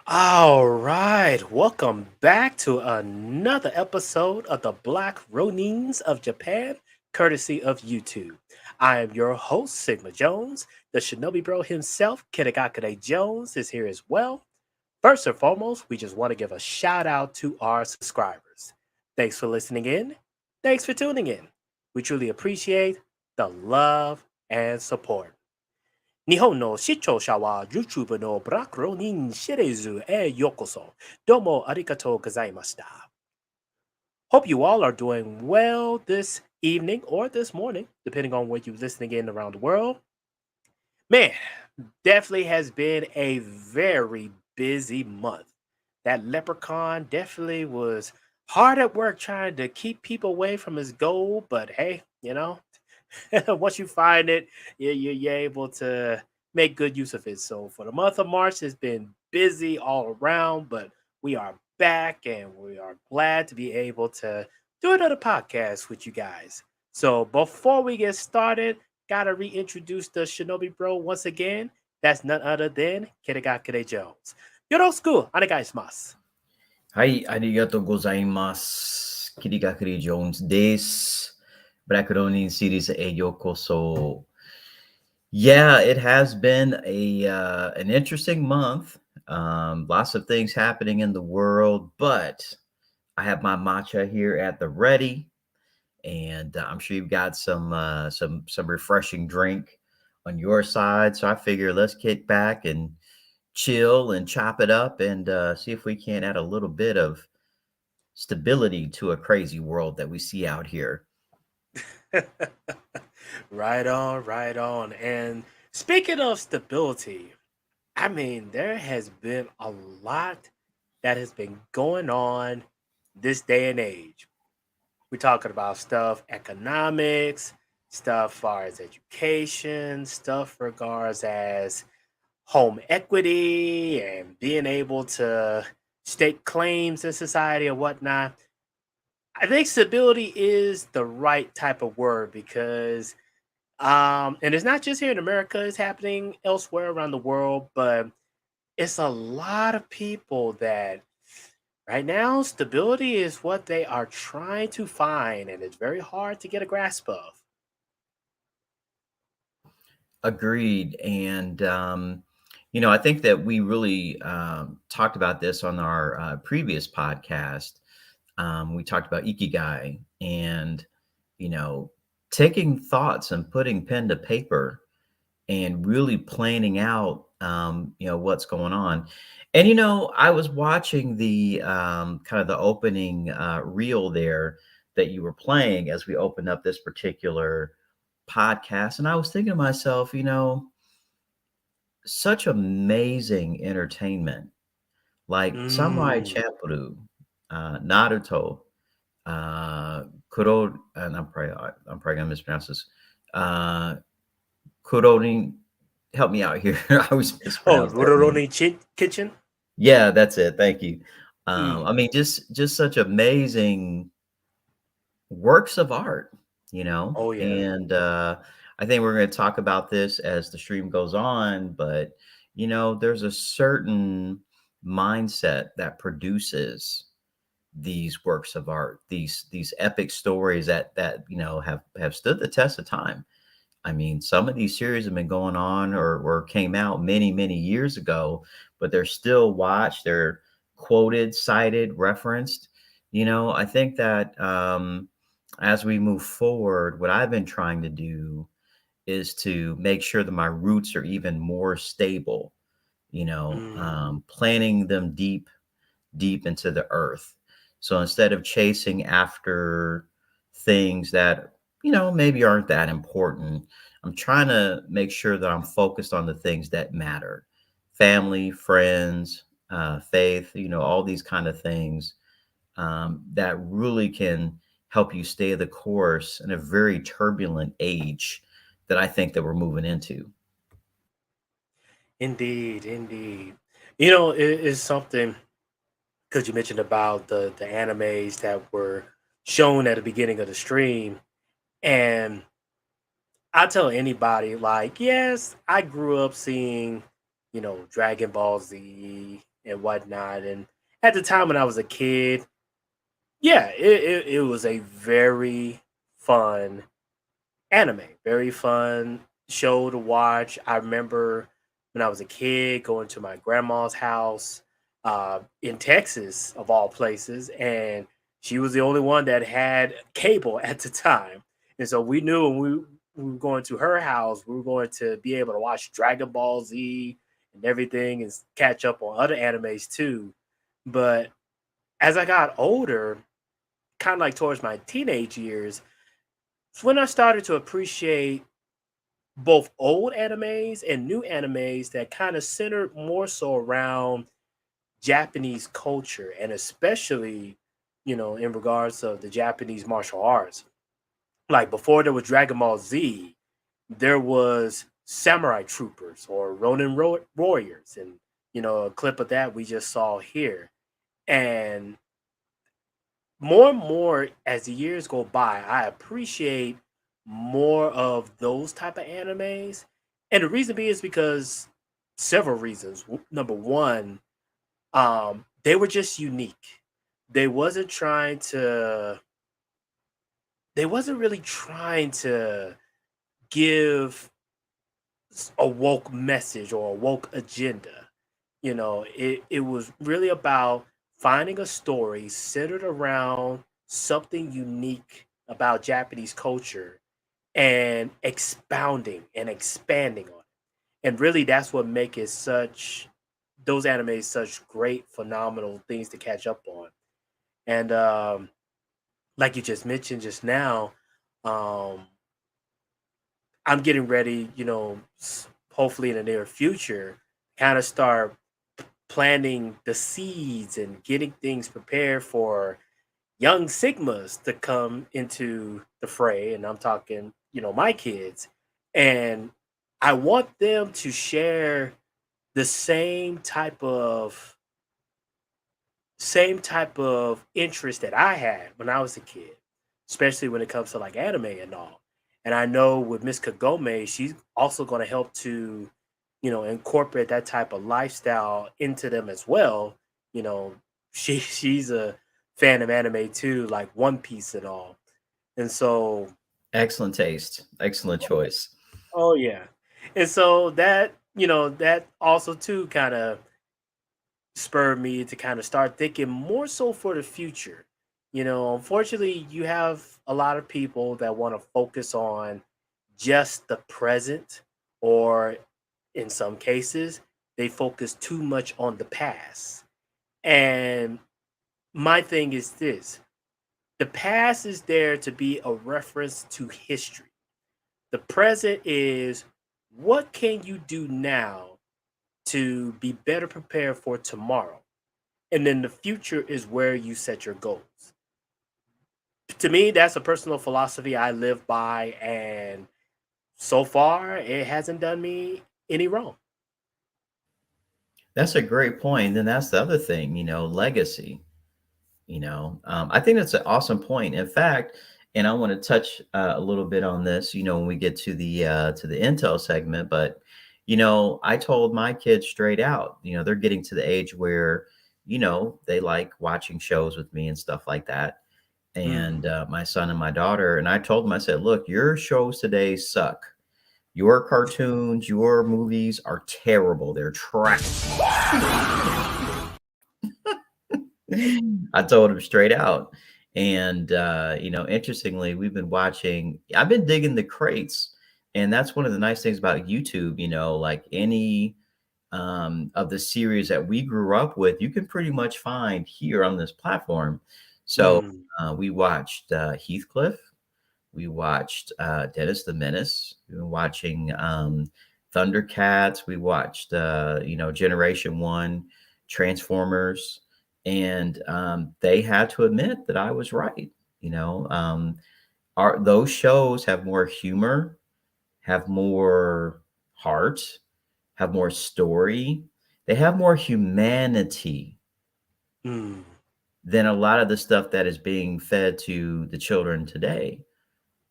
All right, welcome back to another episode of the Black Ronins of Japan, courtesy of YouTube. I am your host, Sigma Jones. The Shinobi Bro himself, Kitagakure Jones, is here as well. First and foremost, we just want to give a shout out to our subscribers. Thanks for listening in. Thanks for tuning in. We truly appreciate the love and support. 日本の視聴者は YouTube のブラックローニンシリーズへようこそ。どうもありがとうございました。Hope you all are doing well this evening or this morning, depending on when you're listening in around the world. Man, definitely has been a very busy month. That leprechaun definitely was hard at work trying to keep people away from his goal, but hey, once you find it, you're able to make good use of it. So for the month of March, it's been busy all around, but we are back and we are glad to be able to do another podcast with you guys. So before we get started, gotta reintroduce the Shinobi Bro once again. That's none other than Kirigakure Jones. Yoroshiku onegaishimasu. はい、ありがとうございます。キリガクリ・ジョーンズです。ブラックローニンシリーズへようこそ。Yeah, it has been an interesting month. Lots of things happening in the world, but I have my matcha here at the ready, and I'm sure you've got some refreshing drink on your side. So I figure let's kick back and chill and chop it up and see if we can add a little bit of stability to a crazy world that we see out here. Right on, right on. And speaking of stability, I mean, there has been a lot that has been going on this day and age. We're talking about stuff economics, stuff far as education, stuff regards as home equity and being able to stake claims in society and whatnot. I think stability is the right type of word because and it's not just here in America, it's happening elsewhere around the world, but it's a lot of people that right now stability is what they are trying to find and it's very hard to get a grasp of. Agreed. And, I think that we really talked about this on our previous podcast. We talked about Ikigai and, you know, taking thoughts and putting pen to paper and really planning out, what's going on. And, I was watching the kind of the opening reel there that you were playing as we opened up this particular podcast. And I was thinking to myself, such amazing entertainment like Samurai Mm. Champloo, Naruto, Kuro, and I'm probably gonna mispronounce this. Uh, Kurorin, help me out here. I always Oh, mispronounce their name. Ruroroni Kitchen? Yeah, that's it. Thank you. Mm. I mean, just such amazing works of art, Oh, yeah. and I think we're going to talk about this as the stream goes on. But there's a certain mindset that produces these works of art, these epic stories that have stood the test of time. I mean, some of these series have been going on or came out many years ago, but they're still watched. They're quoted, cited, referenced. I think that as we move forward, what I've been trying to do is to make sure that my roots are even more stable. Mm. Planting them deep into the earth. So instead of chasing after things that, maybe aren't that important, I'm trying to make sure that I'm focused on the things that matter: family, friends, faith, all these kind of things that really can help you stay the course in a very turbulent age that I think that we're moving into. Indeed, indeed. It is something because you mentioned about the animes that were shown at the beginning of the stream, and I tell anybody like, yes, I grew up seeing, Dragon Ball Z and whatnot. And at the time when I was a kid, yeah, it was a very fun anime, very fun show to watch. I remember when I was a kid going to my grandma's house in Texas, of all places, and she was the only one that had cable at the time. And so we knew when we were going to her house, we were going to be able to watch Dragon Ball Z and everything and catch up on other animes too. But as I got older, kind of like towards my teenage years, it's when I started to appreciate both old animes and new animes that kind of centered more so around Japanese culture, and especially, in regards of the Japanese martial arts. Like before there was Dragon Ball Z, there was Samurai Troopers or Warriors, and a clip of that we just saw here. And more and more as the years go by, I appreciate more of those type of animes. And the reason being is because several reasons. Number one, they were just unique. They wasn't trying to they wasn't really trying to give a woke message or a woke agenda. It was really about finding a story centered around something unique about Japanese culture and expounding and expanding on it. And really that's what make it such those animes such great, phenomenal things to catch up on. And like you just mentioned just now, um, I'm getting ready, hopefully in the near future, kind of start planting the seeds and getting things prepared for young Sigmas to come into the fray. And I'm talking, my kids. And I want them to share the same type of interest that I had when I was a kid, especially when it comes to like anime and all. And I know with Miss Kagome, she's also going to help to, incorporate that type of lifestyle into them as well. You know, she's a fan of anime too, like One Piece and all. And so, Excellent taste. Excellent choice. oh yeah, and so that also too kind of spurred me to kind of start thinking more so for the future. Unfortunately, you have a lot of people that want to focus on just the present, or in some cases, they focus too much on the past. And my thing is this: the past is there to be a reference to history. The present is what can you do now to be better prepared for tomorrow? And then the future is where you set your goals. To me, that's a personal philosophy I live by, and so far it hasn't done me any wrong. That's a great point. And that's the other thing, legacy. I think that's an awesome point. In fact, and I want to touch a little bit on this, when we get to the intel segment. But I told my kids straight out, they're getting to the age where they like watching shows with me and stuff like that. And Mm. my son and my daughter, and I told them, I said, look, your shows today suck. Your cartoons, your movies are terrible. They're trash. I told him straight out. And interestingly, I've been digging the crates. And that's one of the nice things about YouTube, like any of the series that we grew up with, you can pretty much find here on this platform. So Mm. we watched Heathcliff. We watched Dennis the Menace. We were watching Thundercats. We watched, Generation One, Transformers, and they had to admit that I was right. Are those shows have more humor, have more heart, have more story. They have more humanity Mm. than a lot of the stuff that is being fed to the children today.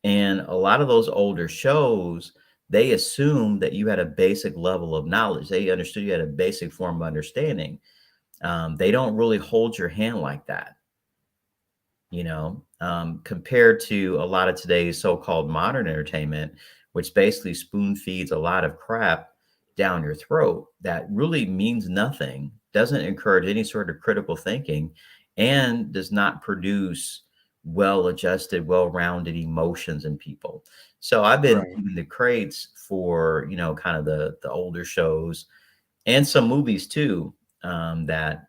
And a lot of those older shows, they assumed that you had a basic level of knowledge. They understood you had a basic form of understanding. They don't really hold your hand like that, compared to a lot of today's so-called modern entertainment, which basically spoon feeds a lot of crap down your throat that really means nothing, doesn't encourage any sort of critical thinking, and does not produce well-adjusted, well-rounded emotions in people. So I've been Right. keeping the crates for, kind of the older shows and some movies too, that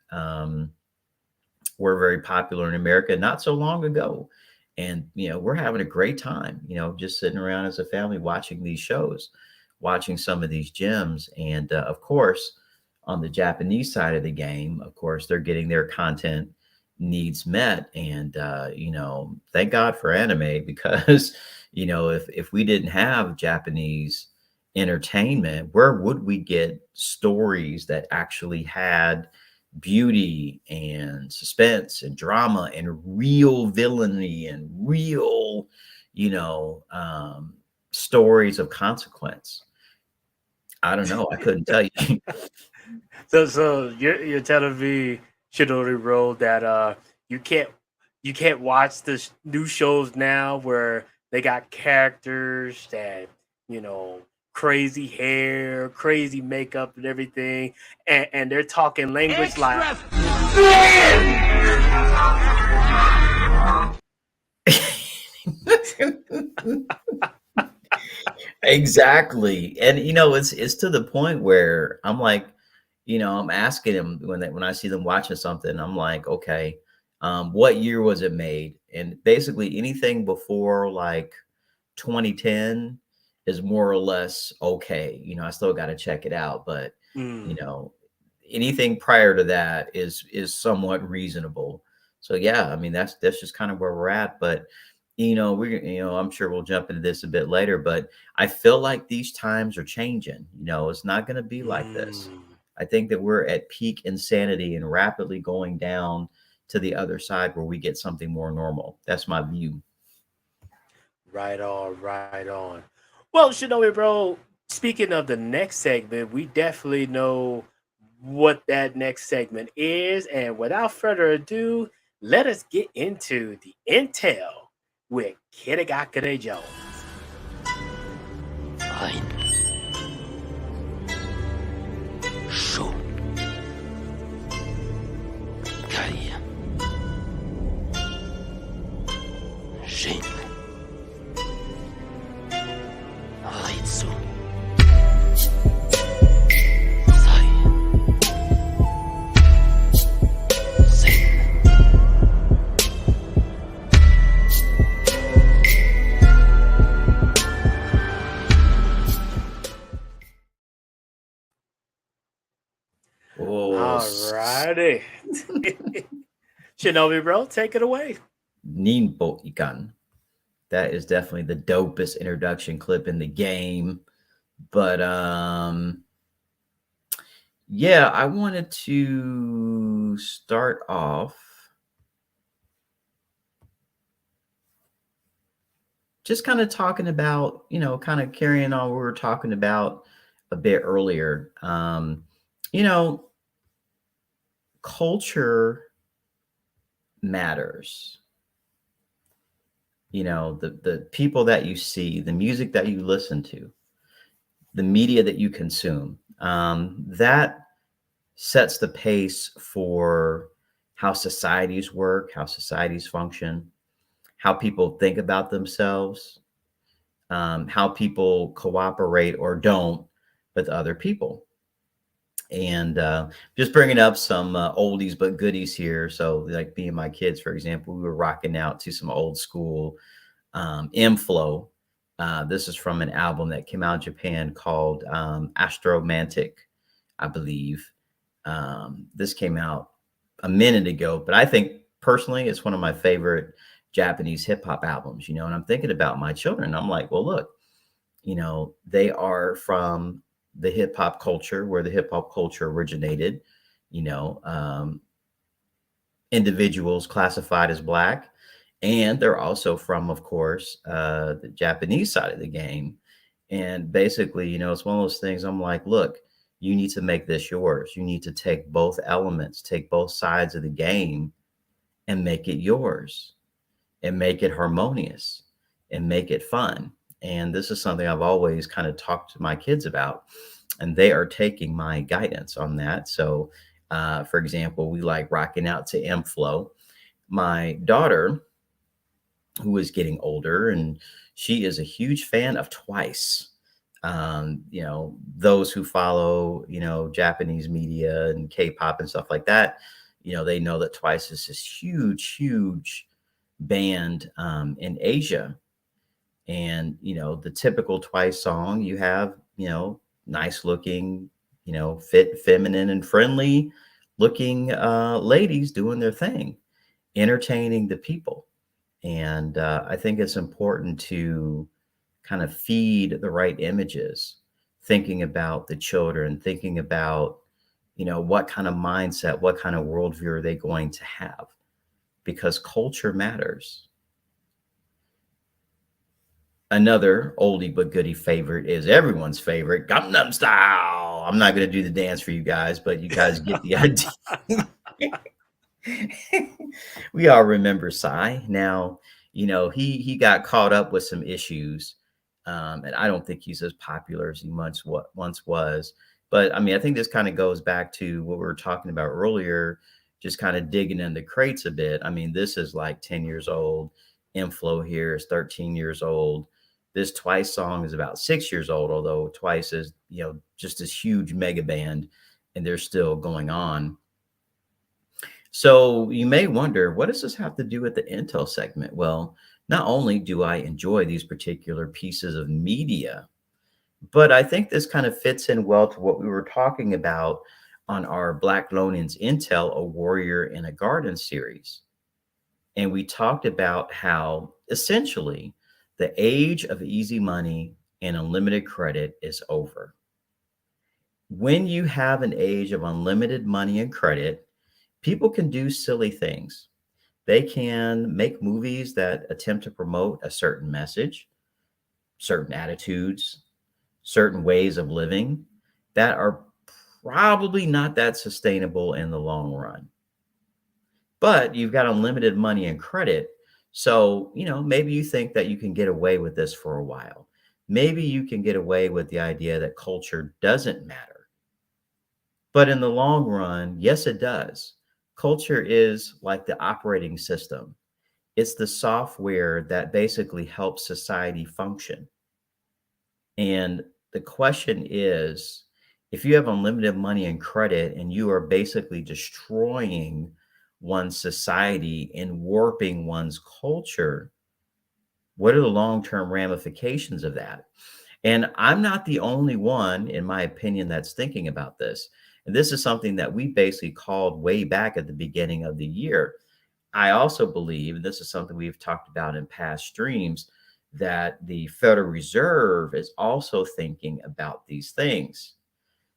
were very popular in America not so long ago. And, we're having a great time, just sitting around as a family watching these shows, watching some of these gems. And of course, on the Japanese side of the game, of course, they're getting their content needs met. And, thank God for anime because, if we didn't have Japanese entertainment, where would we get stories that actually had beauty and suspense and drama and real villainy and real, you know, um, stories of consequence? I don't know. I couldn't tell you. So you're telling me, Shidori Road, that you can't you can't watch the new shows now where they got characters that, you know crazy hair, crazy makeup, and everything, and they're talking language like. Extra. Exactly. And it's to the point where I'm like, I'm asking them when I see them watching something, I'm like, okay, what year was it made? And basically anything before like 2010 is more or less okay. I still got to check it out, but you Mm, know, anything prior to that is somewhat reasonable. So yeah, I mean that's just kind of where we're at. But I'm sure we'll jump into this a bit later, but I feel like these times are changing. It's not going to be like this. mm. I think that we're at peak insanity and rapidly going down to the other side where we get something more normal. That's my view. Right on, right on. Well, Shinobi bro, speaking of the next segment, we definitely know what that next segment is. And without further ado, let us get into the intel with Kitagakure Jones. はい。手盖呀，人あいつをさえせん。Oh, Alrighty. Shinobi bro, take it away. Ninpo Ikan. That is definitely the dopest introduction clip in the game. But yeah, I wanted to start off just kind of talking about, kind of carrying on what we were talking about a bit earlier. You know, culture matters. The people that you see, the music that you listen to, the media that you consume, that sets the pace for how societies work, how societies function, how people think about themselves, how people cooperate or don't with other people. And just bringing up some oldies but goodies here. So, like me and my kids, for example, we were rocking out to some old school inflow. This is from an album that came out in Japan called Astromantic, I believe. This came out a minute ago, but I think personally it's one of my favorite Japanese hip hop albums, and I'm thinking about my children. I'm like, well, look, they are from the hip hop culture where the hip hop culture originated, you know, um, individuals classified as black. And they're also from, of course, the Japanese side of the game. And basically, it's one of those things I'm like, look, You need to make this yours. You need to take both elements, take both sides of the game and make it yours and make it harmonious and make it fun. And this is something I've always kind of talked to my kids about, and they are taking my guidance on that. So, for example, we like rocking out to M Flow. My daughter, who is getting older, and she is a huge fan of Twice. Those who follow, Japanese media and K-pop and stuff like that, they know that Twice is this huge, huge band in Asia. And, the typical Twice song, you have, nice looking, fit, feminine, and friendly looking ladies doing their thing, entertaining the people. And I think it's important to kind of feed the right images, thinking about the children, thinking about, what kind of mindset, what kind of worldview are they going to have? Because culture matters. Another oldie but goodie favorite is everyone's favorite, Gangnam Style. I'm not going to do the dance for you guys, but you guys get the idea. We all remember Psy. Now, he got caught up with some issues, and I don't think he's as popular as he once was. But I mean, I think this kind of goes back to what we were talking about earlier, just kind of digging in the crates a bit. I mean, this is like 10 years old. Inflow here is 13 years old. This Twice song is about 6 years old, although Twice is, just this huge mega band, and they're still going on. So you may wonder, what does this have to do with the Intel segment? Well, not only do I enjoy these particular pieces of media, but I think this kind of fits in well to what we were talking about on our Black Ronins Intel, a Warrior in a Garden series. And we talked about how essentially the age of easy money and unlimited credit is over. When you have an age of unlimited money and credit, people can do silly things. They can make movies that attempt to promote a certain message, certain attitudes, certain ways of living that are probably not that sustainable in the long run. But you've got unlimited money and credit. So, maybe you think that you can get away with this for a while. Maybe you can get away with the idea that culture doesn't matter. But in the long run, yes, it does. Culture is like the operating system. It's the software that basically helps society function. And the question is, if you have unlimited money and credit and you are basically destroying one's society and warping one's culture, what are the long-term ramifications of that? And I'm not the only one, in my opinion, that's thinking about this. And this is something that we basically called way back at the beginning of the year. I also believe, and this is something we've talked about in past streams, that the Federal Reserve is also thinking about these things.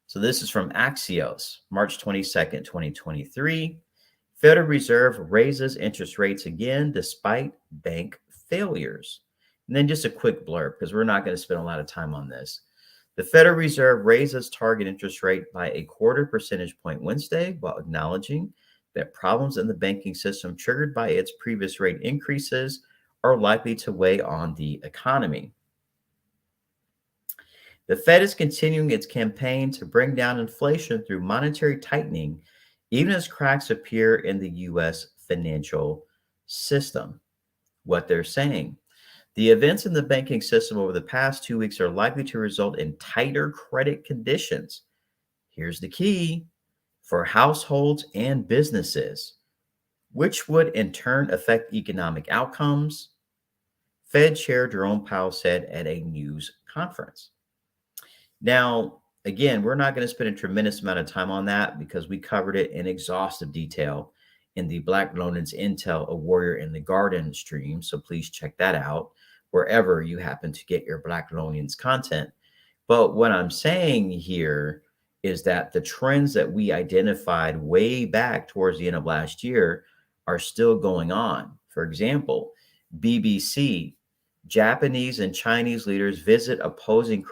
So this is from Axios, March 22nd, 2023. Federal Reserve raises interest rates again despite bank failures. And then just a quick blurb, because we're not going to spend a lot of time on this. The Federal Reserve raises target interest rate by a quarter percentage point Wednesday, while acknowledging that problems in the banking system triggered by its previous rate increases are likely to weigh on the economy. The Fed is continuing its campaign to bring down inflation through monetary tightening, even as cracks appear in the U.S. financial system. What they're saying: the events in the banking system over the past 2 weeks are likely to result in tighter credit conditions. Here's the key: for households and businesses, which would in turn affect economic outcomes, Fed Chair Jerome Powell said at a news conference. Now, again, we're not going to spend a tremendous amount of time on that because we covered it in exhaustive detail in the Black Ronins Intel, a Warrior in the Garden stream. So please check that out wherever you happen to get your Black Ronins content. But what I'm saying here is that the trends that we identified way back towards the end of last year are still going on. For example, BBC, Japanese and Chinese leaders visit opposing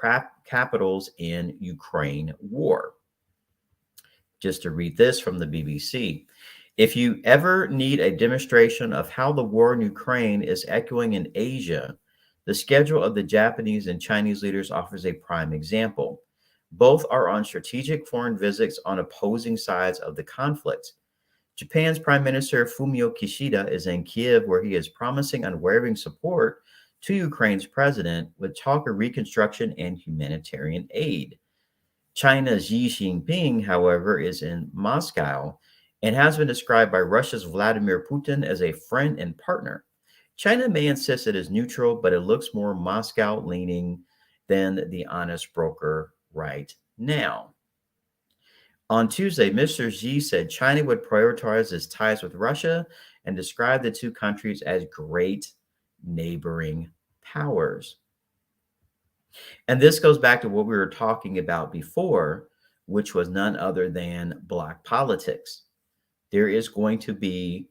capitals in Ukraine war. Just to read this from the BBC. If you ever need a demonstration of how the war in Ukraine is echoing in Asia, the schedule of the Japanese and Chinese leaders offers a prime example. Both are on strategic foreign visits on opposing sides of the conflict. Japan's Prime Minister Fumio Kishida is in Kiev, where he is promising unwavering support to Ukraine's president with talk of reconstruction and humanitarian aid. China's Xi Jinping, however, is in Moscow and has been described by Russia's Vladimir Putin as a friend and partner. China may insist it is neutral, but it looks more Moscow leaning than the honest broker right now. On Tuesday, Mr. Xi said China would prioritize its ties with Russia and described the two countries as great neighboring powers. And this goes back to what we were talking about before, which was none other than bloc politics. There is going to be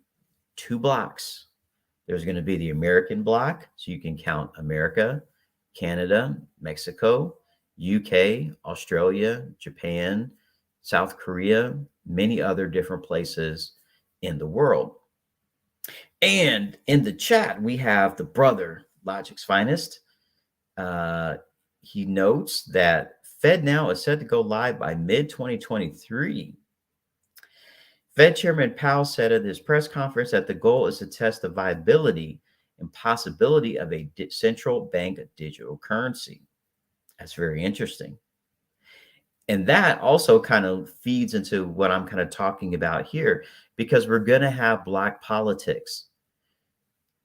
two blocks. There's going to be the American bloc, so you can count America, Canada, Mexico, UK, Australia, Japan, South Korea, many other different places in the world. And in the chat, we have the brother, Logic's Finest. He notes that FedNow is set to go live by mid-2023. Fed Chairman Powell said at his press conference that the goal is to test the viability and possibility of a central bank digital currency. That's very interesting. And that also kind of feeds into what I'm kind of talking about here, because we're going to have bloc politics.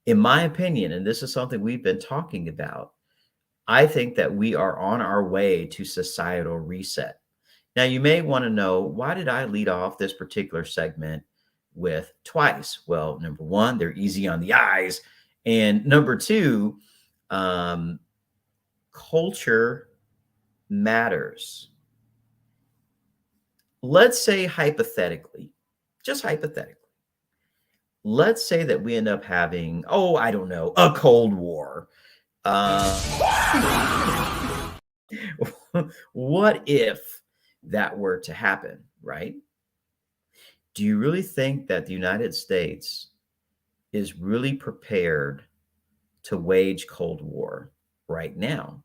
In my opinion, and this is something we've been talking about, I think that we are on our way to societal reset. Now, you may want to know, why did I lead off this particular segment with twice? Well, number one, they're easy on the eyes. And number two, culture matters. Let's say hypothetically, just hypothetically, let's say that we end up having, I don't know, a Cold War. What if that were to happen, right? Do you really think that the United States is really prepared to wage Cold War right now?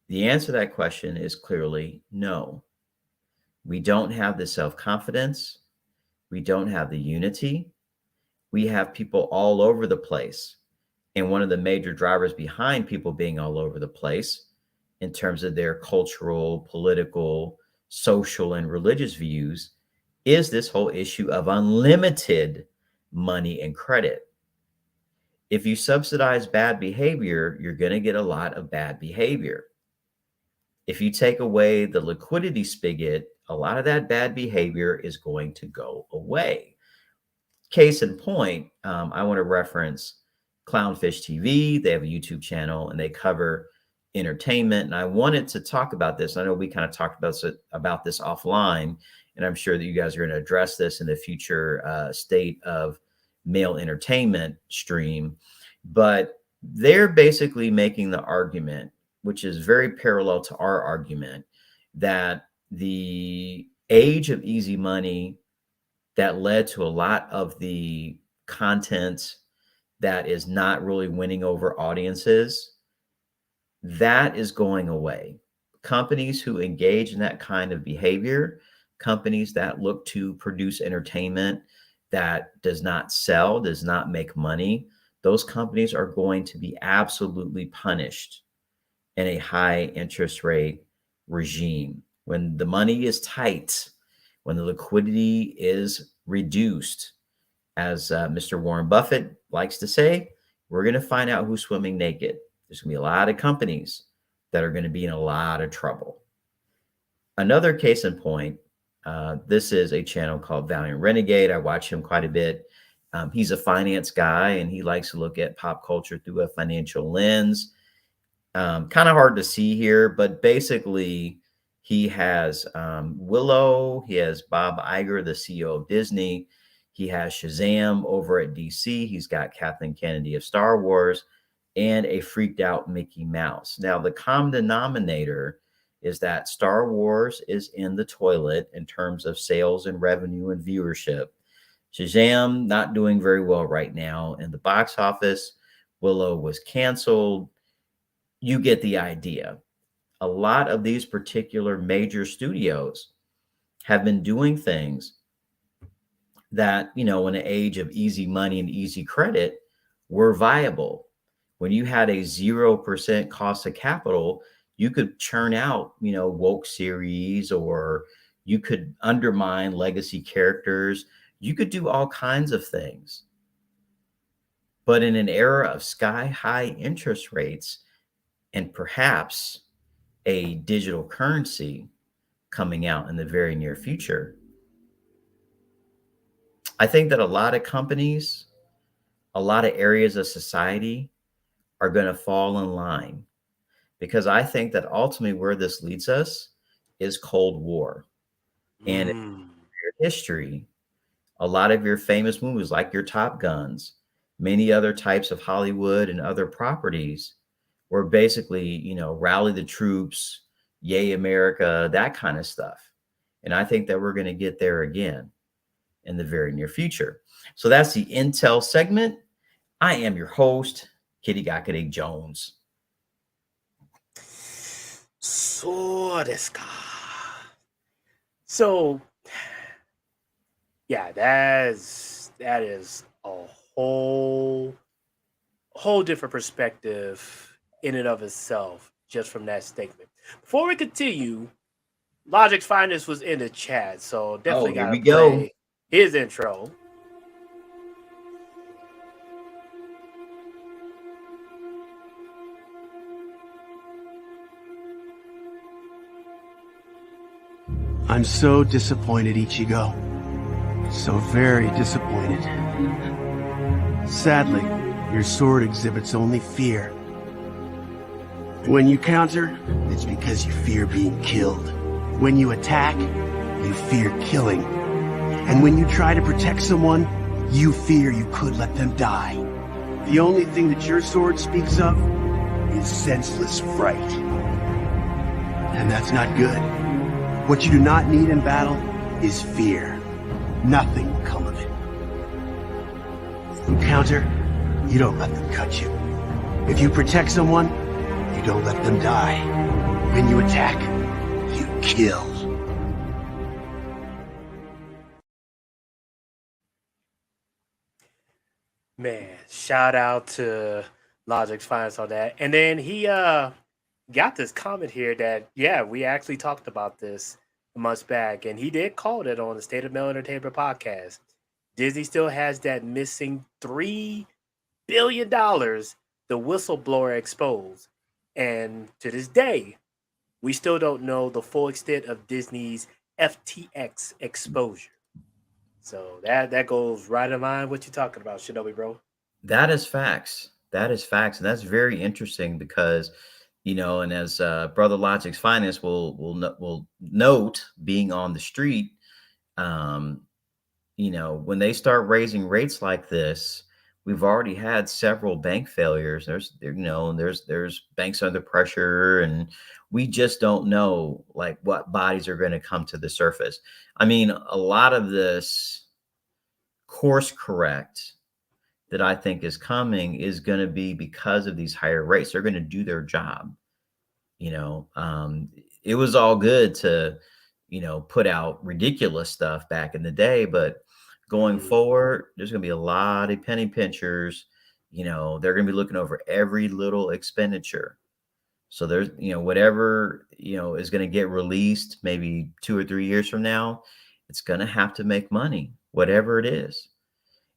The answer to that question is clearly no. We don't have the self-confidence. We don't have the unity. We have people all over the place. And one of the major drivers behind people being all over the place in terms of their cultural, political, social, and religious views is this whole issue of unlimited money and credit. If you subsidize bad behavior, you're going to get a lot of bad behavior. If you take away the liquidity spigot, a lot of that bad behavior is going to go away. Case in point, I want to reference Clownfish TV. They have a YouTube channel and they cover entertainment. And I wanted to talk about this. I know we kind of talked about this offline, and I'm sure that you guys are going to address this in the future state of male entertainment stream. But they're basically making the argument, which is very parallel to our argument, that the age of easy money that led to a lot of the content that is not really winning over audiences, that is going away. Companies who engage in that kind of behavior, companies that look to produce entertainment that does not sell, does not make money, those companies are going to be absolutely punished in a high interest rate regime. When the money is tight, when the liquidity is reduced, as Mr. Warren Buffett likes to say, we're going to find out who's swimming naked. There's going to be a lot of companies that are going to be in a lot of trouble. Another case in point, this is a channel called Valiant Renegade. I watch him quite a bit. He's a finance guy, and he likes to look at pop culture through a financial lens. Kind of hard to see here, but basically he has Willow. He has Bob Iger, the CEO of Disney. He has Shazam over at DC. He's got Kathleen Kennedy of Star Wars and a freaked out Mickey Mouse. Now, the common denominator is that Star Wars is in the toilet in terms of sales and revenue and viewership. Shazam not doing very well right now in the box office. Willow was canceled. You get the idea. A lot of these particular major studios have been doing things that, in an age of easy money and easy credit, were viable. When you had a 0% cost of capital, you could churn out, woke series, or you could undermine legacy characters. You could do all kinds of things. But in an era of sky high interest rates and perhaps a digital currency coming out in the very near future, I think that a lot of companies, a lot of areas of society are going to fall in line, because I think that ultimately where this leads us is Cold War. And in Mm. your history, a lot of your famous movies, like your Top Guns, many other types of Hollywood and other properties, were basically, rally the troops, yay America, that kind of stuff. And I think that we're going to get there again in the very near future. So that's the Intel segment. I am your host, Kitty Gackety Jones. So this guy. So yeah, that is a whole different perspective in and of itself just from that statement. Before we continue, Logic's Finest was in the chat, so Oh, definitely here gotta we go. play his intro. I'm so disappointed, Ichigo. So very disappointed. Sadly, your sword exhibits only fear. When you counter, it's because you fear being killed. When you attack, you fear killing. And when you try to protect someone, you fear you could let them die. The only thing that your sword speaks of is senseless fright. And that's not good. What you do not need in battle is fear. Nothing will come of it. You counter, you don't let them cut you. If you protect someone, you don't let them die. When you attack, you kill. Man, shout out to Logic's Finest on that. And then he got this comment here that, yeah, we actually talked about this a month back, and he did call it on the State of Mail Entertainment podcast. Disney still has that missing $3 billion the whistleblower exposed. And to this day, we still don't know the full extent of Disney's FTX exposure. So that goes right in line what you're talking about, Shinobi, bro. That is facts. That is facts. And that's very interesting because, and as Brother Logic's Finest will note, being on the street, um, when they start raising rates like this, we've already had several bank failures. There's banks under pressure, and we just don't know like what bodies are going to come to the surface. I mean, a lot of this course correct that I think is coming is going to be because of these higher rates. They're going to do their job. It was all good to, put out ridiculous stuff back in the day, but going Mhm. forward, there's going to be a lot of penny pinchers. They're going to be looking over every little expenditure. So there's, whatever, is going to get released maybe 2 or 3 years from now, it's going to have to make money, whatever it is.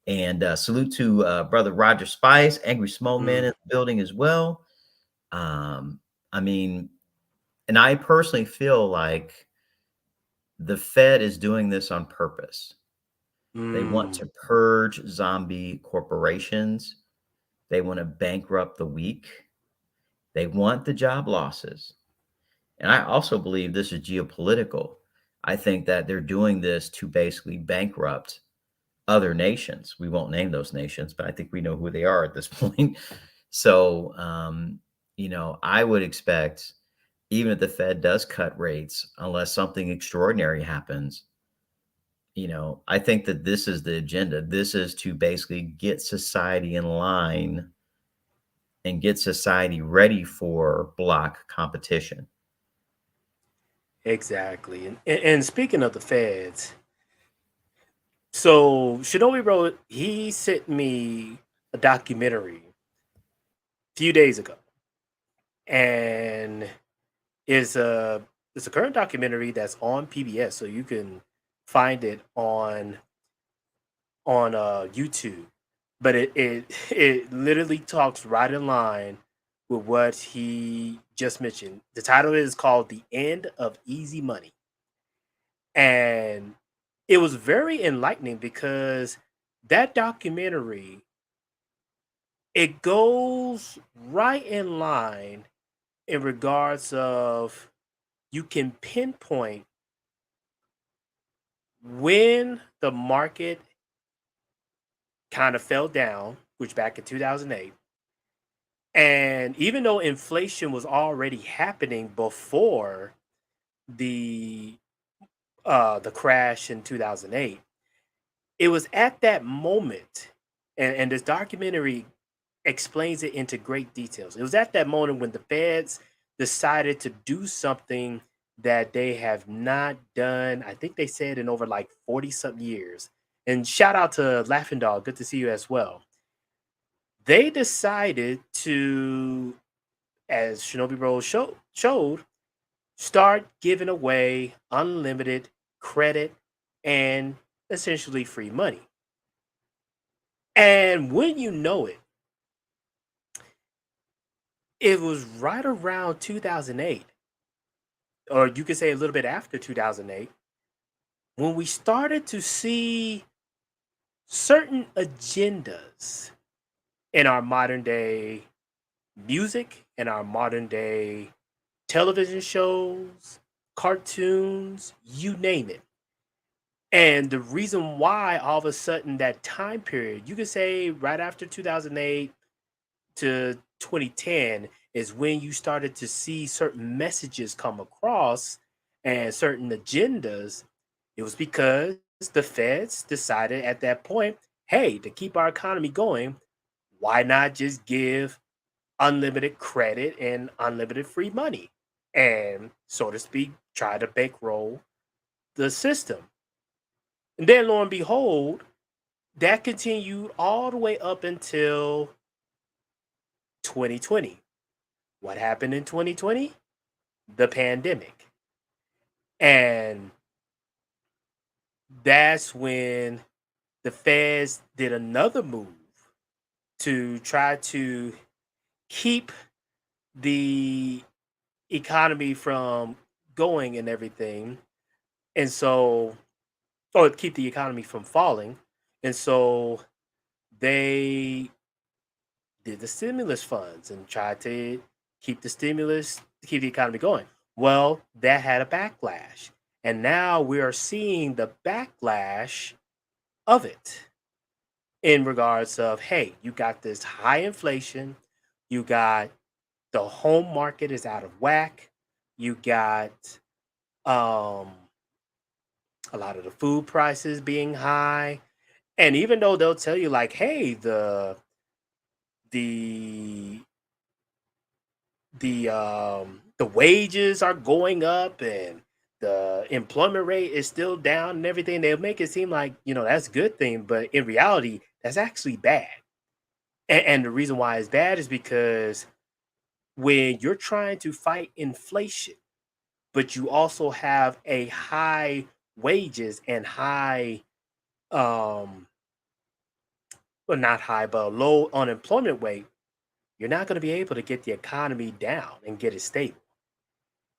And salute to brother Roger Spice, Angry Small Man in Mm. the building as well. I mean, and I personally feel like the Fed is doing this on purpose. They want to Mm. purge zombie corporations. They want to bankrupt the weak. They want the job losses. And I also believe this is geopolitical. I think that they're doing this to basically bankrupt other nations. We won't name those nations, but I think we know who they are at this point. So, I would expect even if the Fed does cut rates, unless something extraordinary happens, I think that this is the agenda. This is to basically get society in line and get society ready for block competition. Exactly. And speaking of the feds, so Shinobi wrote, he sent me a documentary a few days ago. And it's a it's a current documentary that's on PBS, so you can find it on YouTube. But it it literally talks right in line with what he just mentioned. The title is called "The End of Easy Money," and it was very enlightening because that documentary, it goes right in line in regards of, you can pinpoint when the market kind of fell down, which back in 2008. And even though inflation was already happening before the the crash in 2008, it was at that moment, and this documentary explains it into great details. It was at that moment when the feds decided to do something that they have not done. I think they said in over like 40 something years. And shout out to Laughing Dog. Good to see you as well. They decided to, as Shinobi Bros showed, start giving away unlimited credit and essentially free money. And when you know it, it was right around 2008, or you could say a little bit after 2008, when we started to see certain agendas in our modern day music, in our modern day television shows, cartoons, you name it. And the reason why all of a sudden that time period, you could say right after 2008 to 2010, is when you started to see certain messages come across and certain agendas. It was because the feds decided at that point, hey, to keep our economy going, why not just give unlimited credit and unlimited free money? And so to speak, try to bankroll the system. And then lo and behold, that continued all the way up until 2020. What happened in 2020? The pandemic. And that's when the feds did another move to try to keep the economy from going and everything. And so, or keep the economy from falling. And so they did the stimulus funds and tried to keep the stimulus, keep the economy going. Well, that had a backlash. And now we are seeing the backlash of it in regards of, hey, you got this high inflation, you got the home market is out of whack, you got um a lot of the food prices being high. And even though they'll tell you like, hey, the the wages are going up and the employment rate is still down and everything, they'll make it seem like, that's a good thing, but in reality that's actually bad. And the reason why it's bad is because when you're trying to fight inflation, but you also have a high wages and high, um well, not high but low unemployment rate, you're not going to be able to get the economy down and get it stable.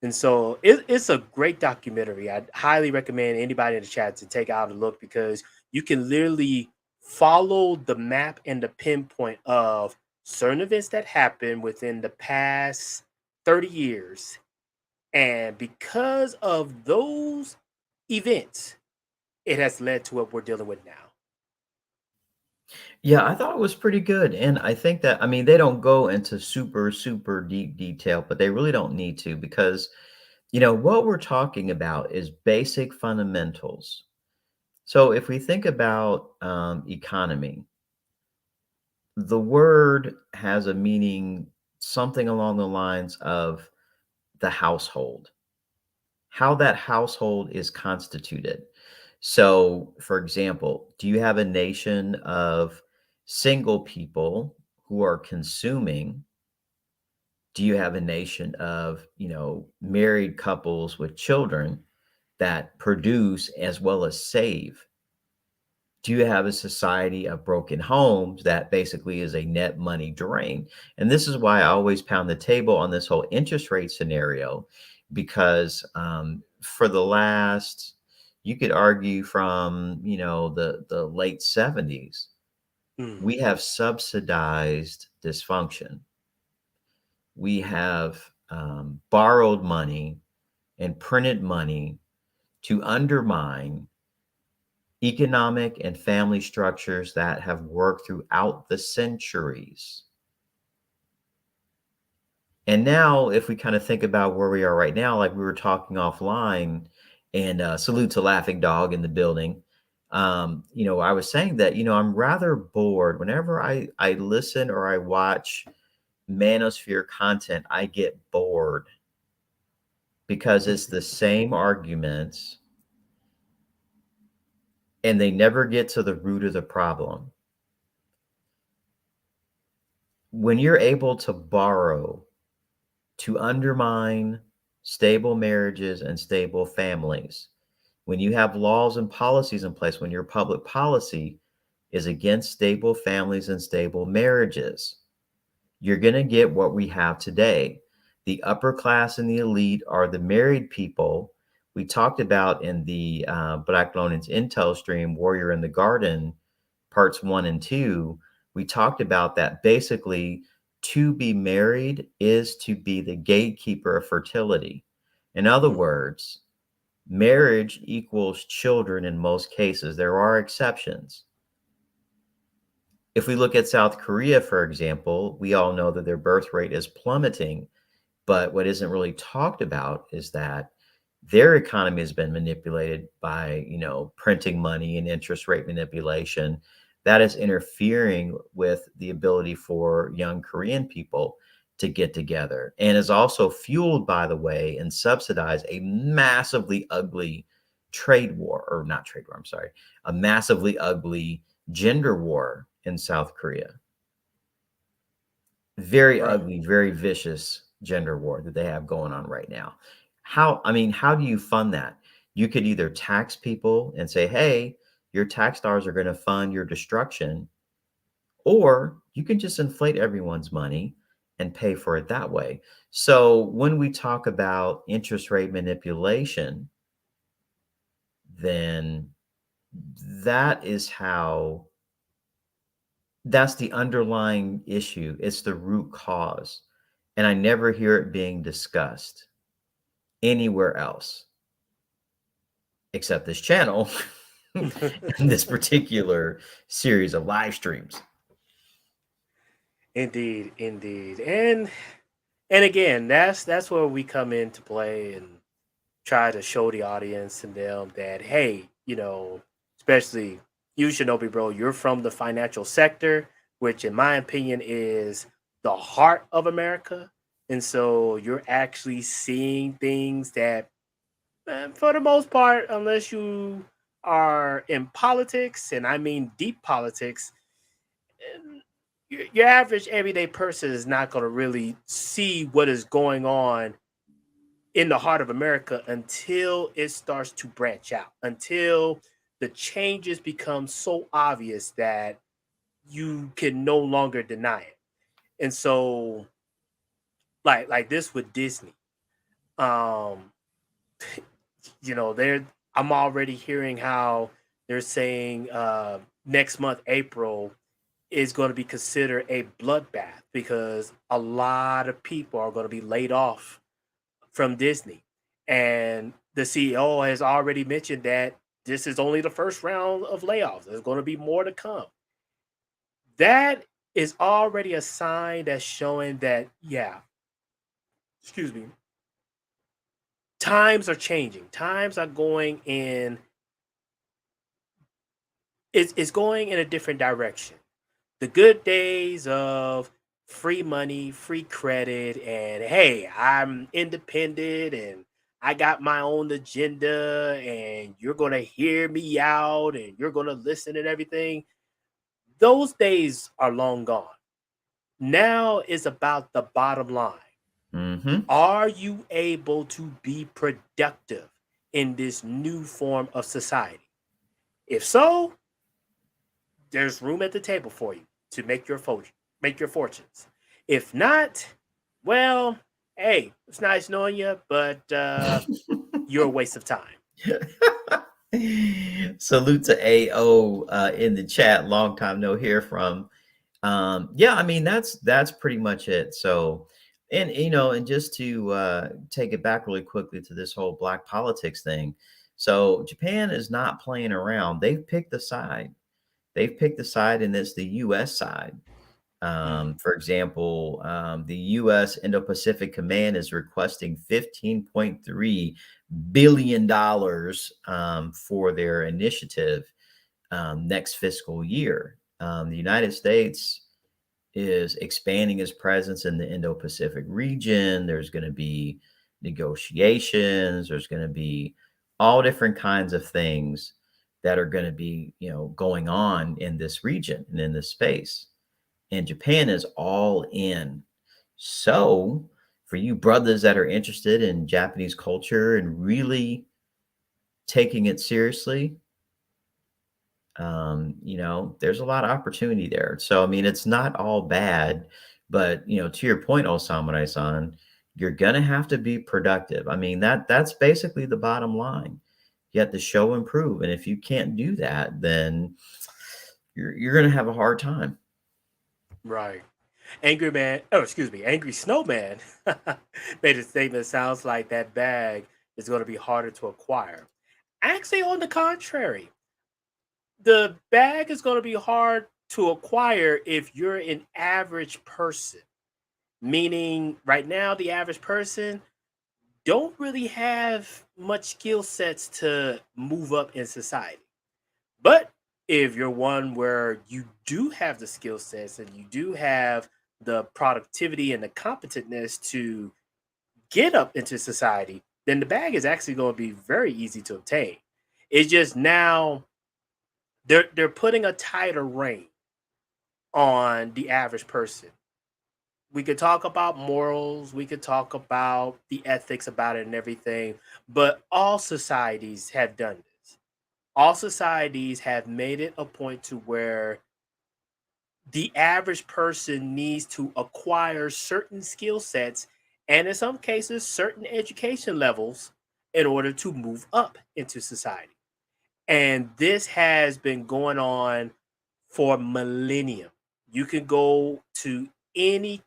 And so it's a great documentary. I highly recommend anybody in the chat to take out a look because you can literally follow the map and the pinpoint of certain events that happened within the past 30 years. And because of those events, it has led to what we're dealing with now. Yeah, I thought it was pretty good. And I think that, I mean, they don't go into super, super deep detail, but they really don't need to because, what we're talking about is basic fundamentals. So if we think about economy, the word has a meaning something along the lines of the household, how that household is constituted. So, for example, do you have a nation of single people who are consuming? Do you have a nation of, married couples with children that produce as well as save? Do you have a society of broken homes that basically is a net money drain? And this is why I always pound the table on this whole interest rate scenario, because for the last, you could argue from the late 70s, Mm, we have subsidized dysfunction. We have borrowed money and printed money to undermine economic and family structures that have worked throughout the centuries. And now, if we kind of think about where we are right now, like we were talking offline, and salute to Laughing Dog in the building. I was saying that, I'm rather bored whenever I listen or I watch manosphere content, I get bored because it's the same arguments and they never get to the root of the problem. When you're able to borrow to undermine stable marriages and stable families, when you have laws and policies in place, when your public policy is against stable families and stable marriages, you're going to get what we have today. The upper class and the elite are the married people. We talked about in the Black Ronins Intel stream, Warrior in the Garden, parts 1 and 2. We talked about that basically to be married is to be the gatekeeper of fertility. In other mm, words, marriage equals children in most cases. There are exceptions. If we look at South Korea, for example, we all know that their birth rate is plummeting. But what isn't really talked about is that their economy has been manipulated by, printing money and interest rate manipulation. That is interfering with the ability for young Korean people to get together and is also fueled, by the way, and subsidized a massively ugly trade war, or not trade war, I'm sorry, a massively ugly gender war in South Korea. Very right. ugly, very vicious gender war that they have going on right now. How do you fund that? You could either tax people and say, hey, your tax dollars are going to fund your destruction, or you can just inflate everyone's money and pay for it that way. So when we talk about interest rate manipulation, then that is how that's the underlying issue. It's the root cause. And I never hear it being discussed anywhere else except this channel and this particular series of live streams. Indeed, indeed. And again, that's where we come into play and try to show the audience and them that, hey, especially you, Shinobi bro, you're from the financial sector, which in my opinion is the heart of America. And so you're actually seeing things that, for the most part, unless you are in politics, and I mean deep politics, your average everyday person is not going to really see what is going on in the heart of America until it starts to branch out, until the changes become so obvious that you can no longer deny it. And so, like this with Disney, um, they're I'm already hearing how they're saying next month, April, is going to be considered a bloodbath because a lot of people are going to be laid off from Disney. And the CEO has already mentioned that this is only the first round of layoffs. There's going to be more to come. That is already a sign that's showing that, yeah, excuse me, times are changing. Times are going in, it's going in a different direction. The good days of free money, free credit, and hey, I'm independent and I got my own agenda, and you're going to hear me out and you're going to listen and everything. Those days are long gone. Now is about the bottom line. Hmm. Are you able to be productive in this new form of society? If so, there's room at the table for you to make your fortunes. If not, well, hey, it's nice knowing you, but you're a waste of time. Salute to AO in the chat. Long time no hear from. Yeah, I mean that's pretty much it. So, and and just to take it back really quickly to this whole black politics thing. So Japan is not playing around. They've picked a side. They've picked a side, and it's the U.S. side. Mm. For example, the U.S. Indo-Pacific Command is requesting $15.3 billion for their initiative next fiscal year. The United States is expanding its presence in the Indo-Pacific region. There's going to be negotiations. There's going to be all different kinds of things that are going to be, going on in this region and in this space. And Japan is all in. So, for you brothers that are interested in Japanese culture and really taking it seriously, there's a lot of opportunity there. So, I mean, it's not all bad, but to your point, Osamurai-san, you're gonna have to be productive. I mean, that's basically the bottom line. You have to show and prove, and if you can't do that, then you're gonna have a hard time. Right. Angry Man, oh, excuse me, Angry Snowman made a statement sounds like that bag is going to be harder to acquire. Actually, on the contrary, the bag is going to be hard to acquire if you're an average person. Meaning, right now, the average person don't really have much skill sets to move up in society. But if you're one where you do have the skill sets and you do have the productivity and the competentness to get up into society, then the bag is actually going to be very easy to obtain. It's just now they're putting a tighter rein on the average person. We could talk about morals, we could talk about the ethics about it and everything, but all societies have done this. All societies have made it a point to where the average person needs to acquire certain skill sets and in some cases certain education levels in order to move up into society. And this has been going on for millennia. You can go to any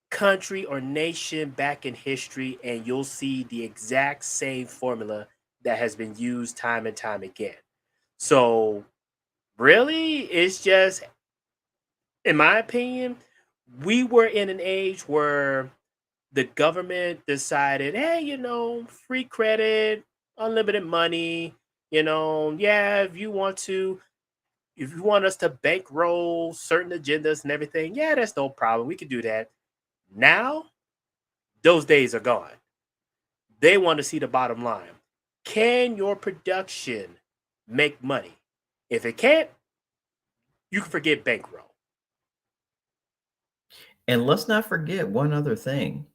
country or nation back in history and you'll see the exact same formula that has been used time and time again. So, really, it's just, in my opinion, we were in an age where the government decided, hey, free credit, unlimited money, yeah, if you want us to bankroll certain agendas and everything, yeah, that's no problem. We can do that. Now, those days are gone. They want to see the bottom line. Can your production make money? If it can't, you can forget bankroll. And let's not forget one other thing.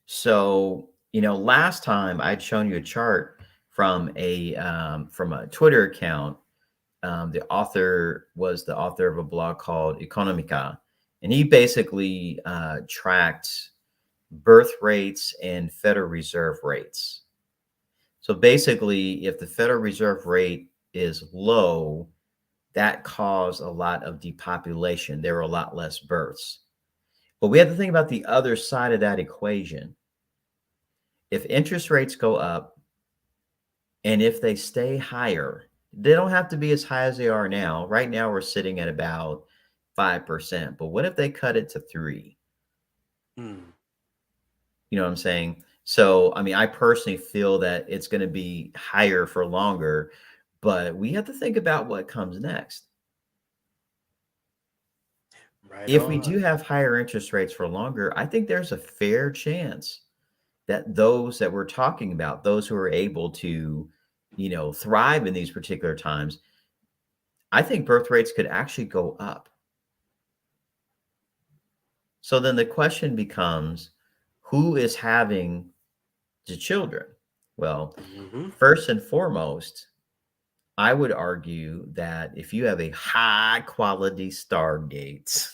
So, last time I'd shown you a chart from a Twitter account. The author was the author of a blog called Economica, and he basically tracked birth rates and Federal Reserve rates. So basically, if the Federal Reserve rate is low, that caused a lot of depopulation. There were a lot less births. But we have to think about the other side of that equation. If interest rates go up and if they stay higher, they don't have to be as high as they are now. Right now, we're sitting at about 5%. But what if they cut it to 3? Mm. You know what I'm saying? So, I mean, I personally feel that it's going to be higher for longer, but we have to think about what comes next. Right If we do on. have higher interest rates for longer, I think there's a fair chance that those that we're talking about, those who are able to, thrive in these particular times, I think birth rates could actually go up. So then the question becomes, who is having the children? Well, Hmm. first and foremost, I would argue that if you have a high quality Stargates,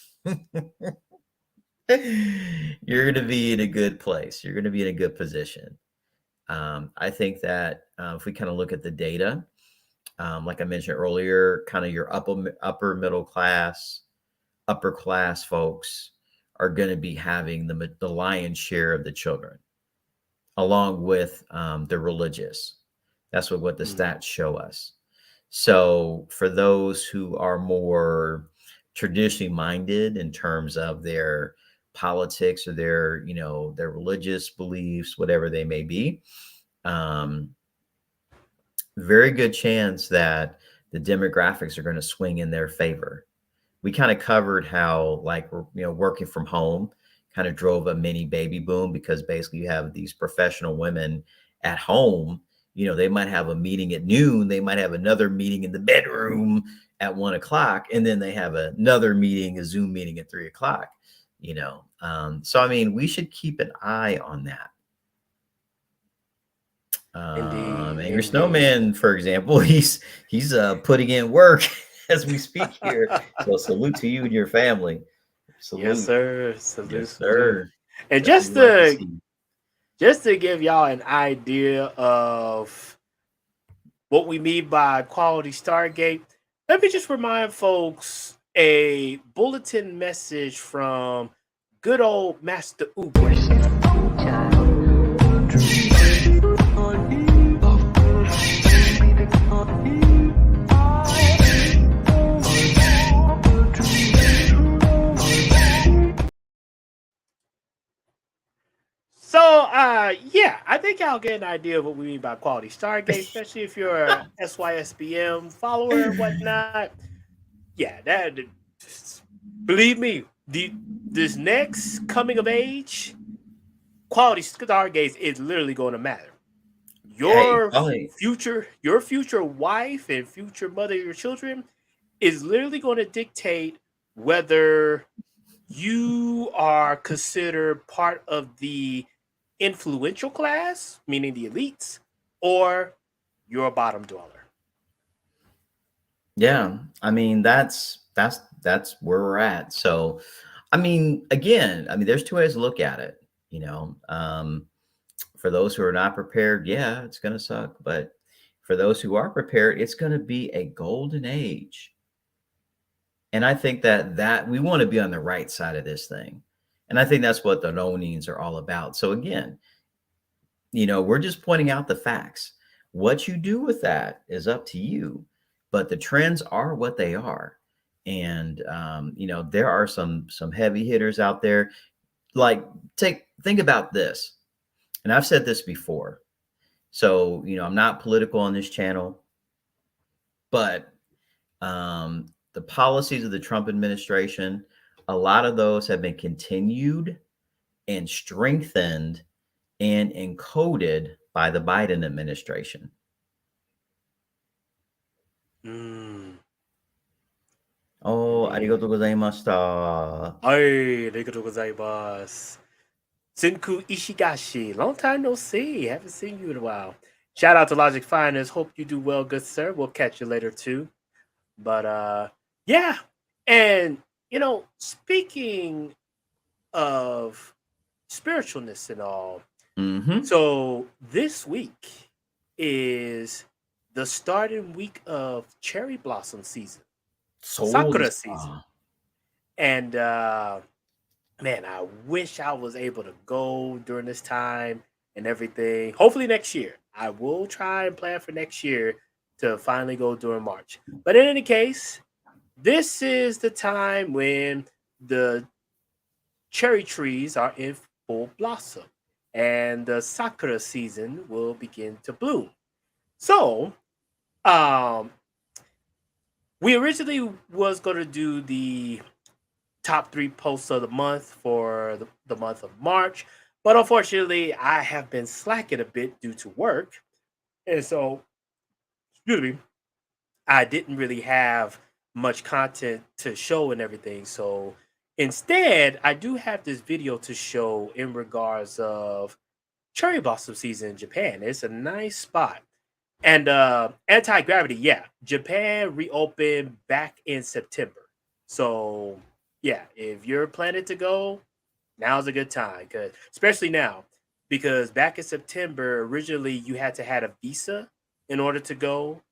you're going to be in a good place. You're going to be in a good position. I think that if we kind of look at the data, like I mentioned earlier, kind of your upper middle class, upper class folks are going to be having the lion's share of the children, along with the religious. That's what the Mm. stats show us. So for those who are more traditionally minded in terms of their politics or their religious beliefs, whatever they may be, um, very good chance that the demographics are going to swing in their favor. We kind of covered how working from home kind of drove a mini baby boom, because basically you have these professional women at home. They might have a meeting at noon, they might have another meeting in the bedroom at 1 o'clock, and then they have another meeting, a Zoom meeting at 3 o'clock. So I mean, we should keep an eye on that. Indeed, And your indeed. snowman, for example, he's putting in work as we speak here. So salute to you and your family. Yes, Salute. sir. Salute, Yes, salute. sir. And That's what we like to see. just to give y'all an idea of what we mean by quality Stargate, let me just remind folks a bulletin message from good old Master Uguay. So, yeah, I think y'all get an idea of what we mean by quality Stargate, especially if you're a SYSBM follower and whatnot. Yeah, believe me, this next coming of age, quality Stargates is literally going to matter. Hey, Your probably. future wife and future mother of your children is literally going to dictate whether you are considered part of the influential class, meaning the elites, or you're a bottom dweller. Yeah. I mean, that's where we're at. So, I mean, again, there's two ways to look at it. You know, for those who are not prepared, yeah, it's gonna suck. But for those who are prepared, it's gonna be a golden age. And I think that we want to be on the right side of this thing. And I think that's what the Ronins are all about. So again, we're just pointing out the facts. What you do with that is up to you. But the trends are what they are. And there are some heavy hitters out there. Like think about this. And I've said this before. So, I'm not political on this channel, but the policies of the Trump administration, a lot of those have been continued and strengthened and encoded by the Biden administration. Mm, Oh, indeed. arigatou gozaimashita. Hey, arigatou gozaimasu. Senku Ishigashi. Long time no see. Haven't seen you in a while. Shout out to Logic Finance. Hope you do well, good sir. We'll catch you later too. But yeah. And speaking of spiritualness and all, Mm-hmm. so this week is the starting week of cherry blossom season, Soul sakura is season. And man, I wish I was able to go during this time and everything. Hopefully next year. I will try and plan for next year to finally go during March. But in any case, This is the time when the cherry trees are in full blossom and the sakura season will begin to bloom. So, um, we originally was going to do the top three posts of the month for the month of March, but unfortunately, I have been slacking a bit due to work, and so excuse me, I didn't really have much content to show and everything. So instead, I do have this video to show in regards of cherry blossom season in Japan. It's a nice spot. And anti-gravity, yeah. Japan reopened back in September. So yeah, if you're planning to go, now's a good time, cause especially now, because back in September, originally you had to had a visa in order to go.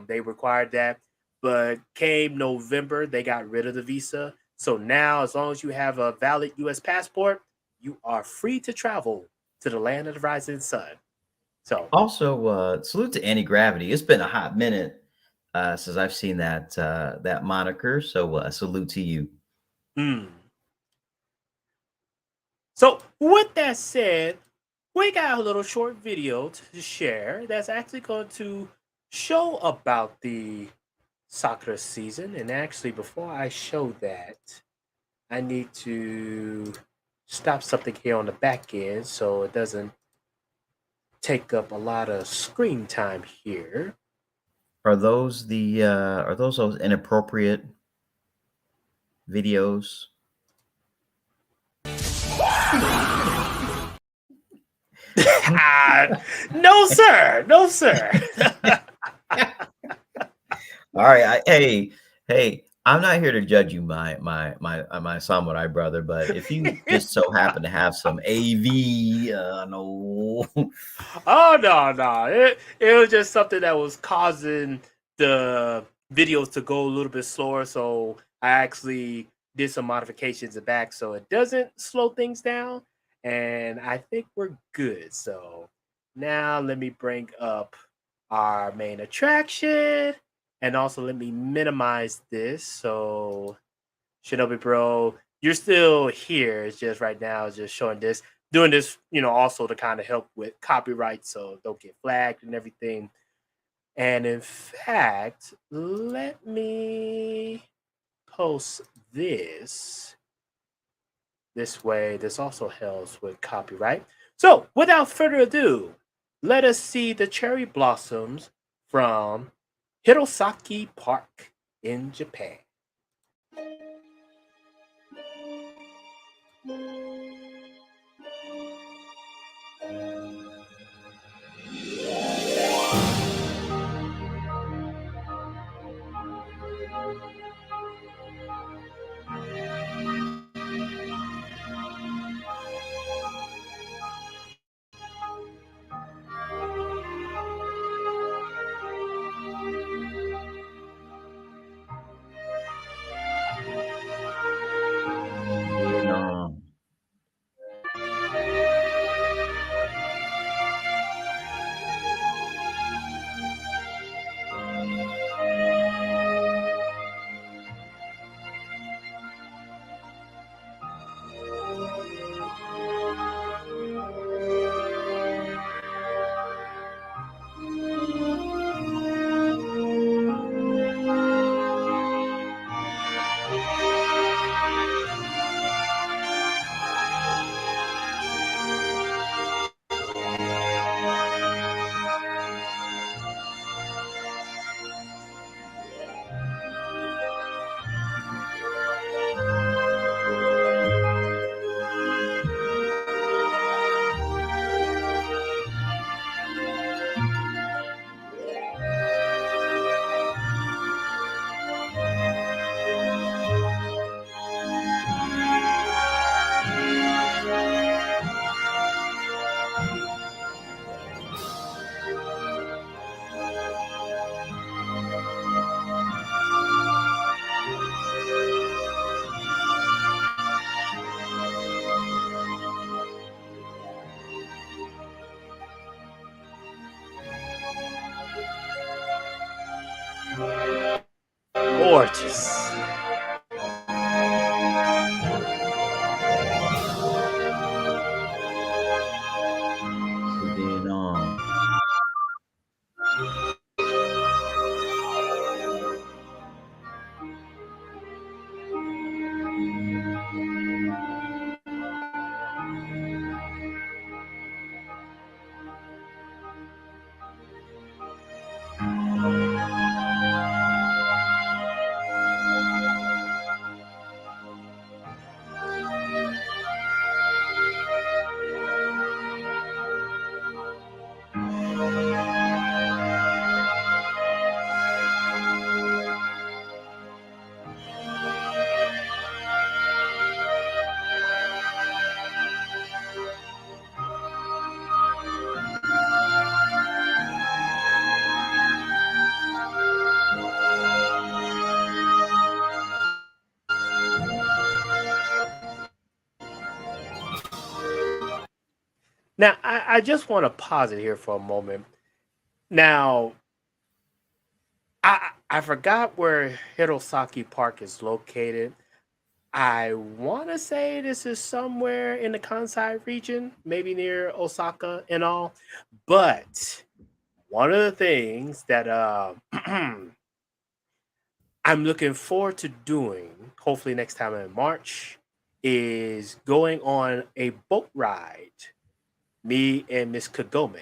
They required that, but came November, they got rid of the visa. So now, as long as you have a valid U.S. passport, you are free to travel to the land of the rising sun. So, Also, salute to anti-gravity. It's been a hot minute since I've seen that moniker. So salute to you. mm. So with that said, we got a little short video to share that's actually going to show about the soccer season. And actually, before I show that, I need to stop something here on the back end so it doesn't take up a lot of screen time here. Are those inappropriate videos? Ah, no, sir. No, sir. All right. Hey, I'm not here to judge you, my samurai brother. But if you just so happen to have some AV, no, Oh no, no. It was just something that was causing the videos to go a little bit slower. So I actually did some modifications in back so it doesn't slow things down. And I think we're good. So now let me bring up our main attraction. And also let me minimize this. So Shinobi Bro, you're still here. It's just right now, it's just showing this, doing this, also to kind of help with copyright, so don't get flagged and everything. And in fact, let me post this. This way, this also helps with copyright. So, without further ado, let us see the cherry blossoms from Hirosaki Park in Japan. no. Gorgeous. Now, I just want to pause it here for a moment. Now, I forgot where Hirosaki Park is located. I want to say this is somewhere in the Kansai region, maybe near Osaka and all. But one of the things that I'm looking forward to doing, hopefully next time in March, is going on a boat ride, me and Miss Kagome,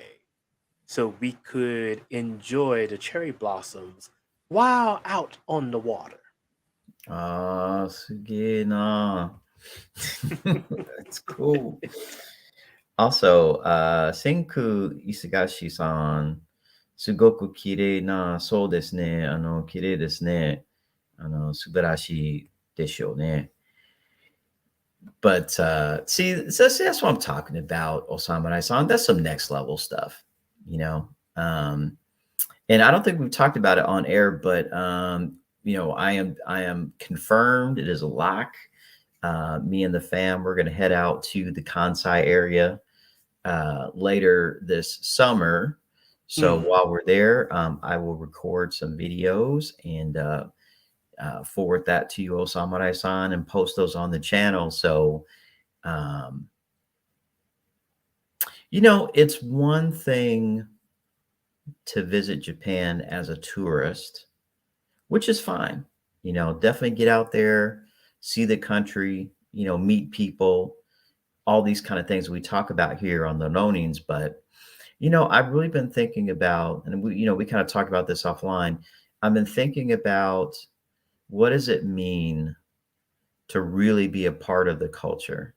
so we could enjoy the cherry blossoms while out on the water. Ah, sugina. That's cool. Also, Senku Isagashi-san, すごく綺麗な、そうですね。綺麗ですね。素晴らしいでしょうね. But see, that's what I'm talking about, Osamurai-san. That's some next level stuff, you know. And I don't think we've talked about it on air, but I am confirmed. It is a lock. Me and the fam, we're going to head out to the Kansai area later this summer. So Mm. while we're there, I will record some videos and forward that to you, Osamurai-san, and post those on the channel. So, um, it's one thing to visit Japan as a tourist, which is fine. Definitely get out there, see the country, meet people, all these kind of things we talk about here on the Ronins. But, I've really been thinking about, and we kind of talked about this offline. I've been thinking about what does it mean to really be a part of the culture?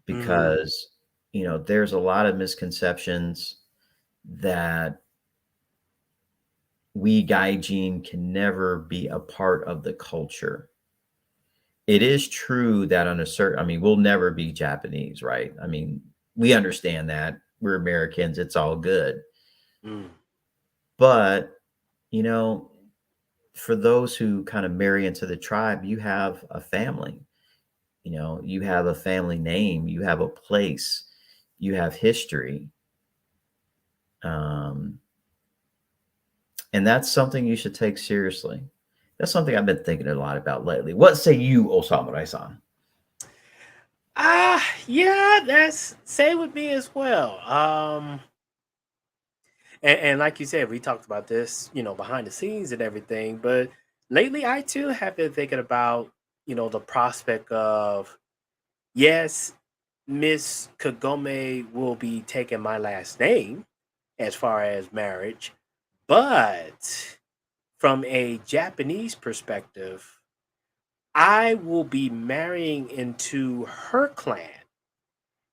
Mm. Because, there's a lot of misconceptions that we gaijin can never be a part of the culture. It is true that on a certain, I mean, we'll never be Japanese, right? I mean, we understand that we're Americans, it's all good. Mm. But, you know, for those who kind of marry into the tribe, you have a family, you have a family name, you have a place, you have history. Um, and that's something you should take seriously. That's something I've been thinking a lot about lately. What say you, Osamurai-san? Yeah, that's same with me as well. And like you said, we talked about this, behind the scenes and everything. But lately, I too have been thinking about, the prospect of, yes, Miss Kagome will be taking my last name as far as marriage, but from a Japanese perspective, I will be marrying into her clan.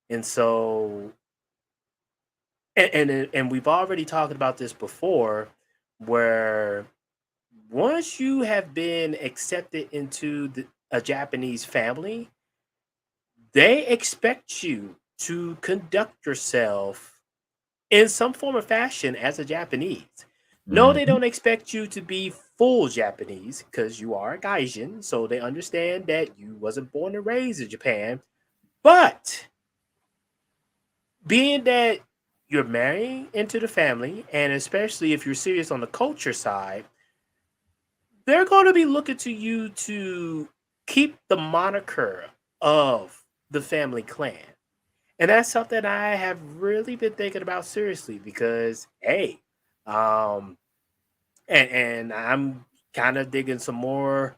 And so, and we've already talked about this before, where once you have been accepted into a Japanese family, they expect you to conduct yourself in some form or fashion as a Japanese. No, they Mhm, don't expect you to be full Japanese because you are a Gaijin, so they understand that you wasn't born and raised in Japan. But being that you're marrying into the family, and especially if you're serious on the culture side, they're going to be looking to you to keep the moniker of the family clan. And that's something I have really been thinking about seriously because, hey, um, and I'm kind of digging some more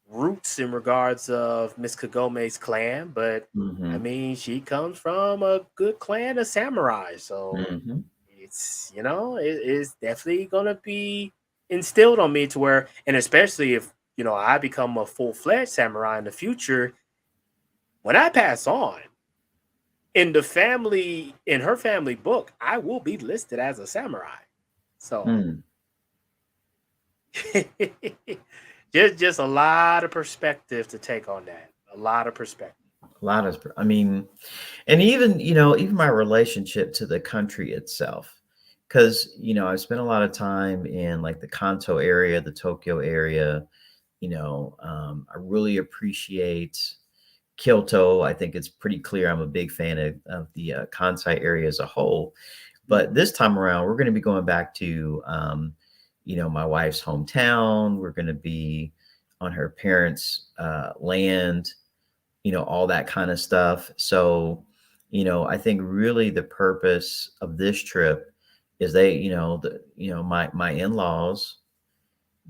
roots in regards of Miss Kagome's clan, but I mhm, mean, she comes from a good clan of samurai, so mhm, it's definitely gonna be instilled on me to where, and especially if I become a full fledged samurai in the future, when I pass on in her family book, I will be listed as a samurai. So mm. just a lot of perspective to take on that. A lot of perspective. A lot of, I mean, and even, even my relationship to the country itself, because, I spent a lot of time in like the Kanto area, the Tokyo area. I really appreciate Kyoto. I think it's pretty clear I'm a big fan of the Kansai area as a whole. But this time around, we're going to be going back to, my wife's hometown. We're going to be on her parents' land, all that kind of stuff. So, I think really the purpose of this trip is my in-laws,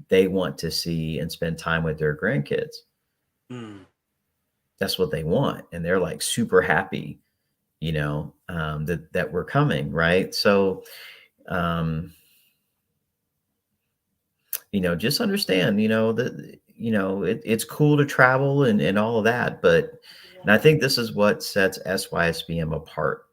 they want to see and spend time with their grandkids. Mm. That's what they want, and they're like super happy, that we're coming, right? So, um, just understand, that it's cool to travel and all of that, but and I think this is what sets SYSBM apart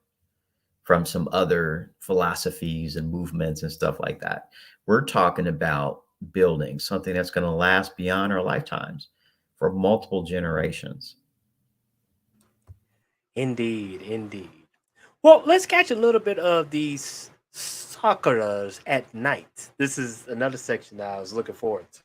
from some other philosophies and movements and stuff like that. We're talking about building something that's going to last beyond our lifetimes for multiple generations. Indeed, indeed. Well, let's catch a little bit of these sakuras at night. This is another section that I was looking forward to.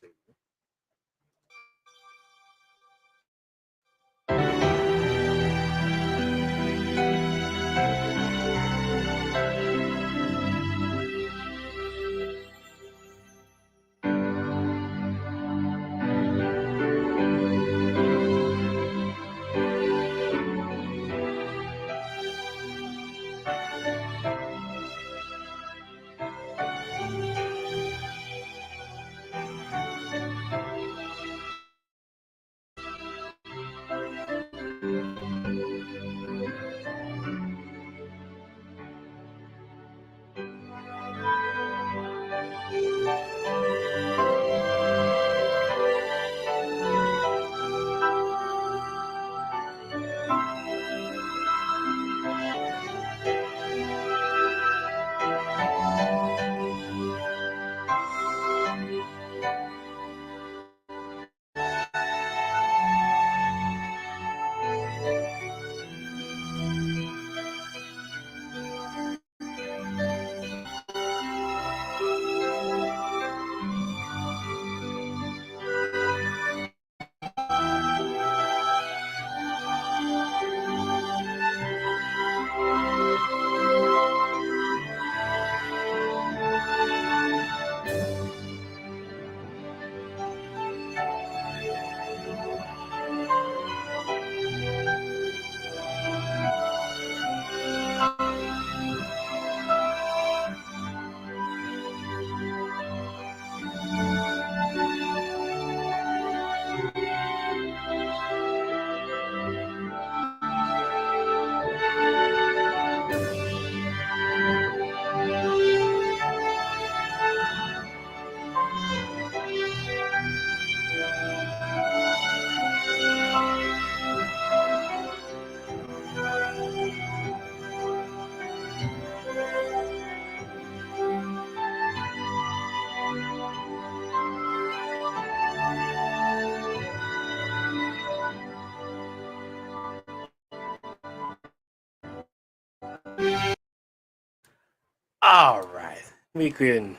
All right. We can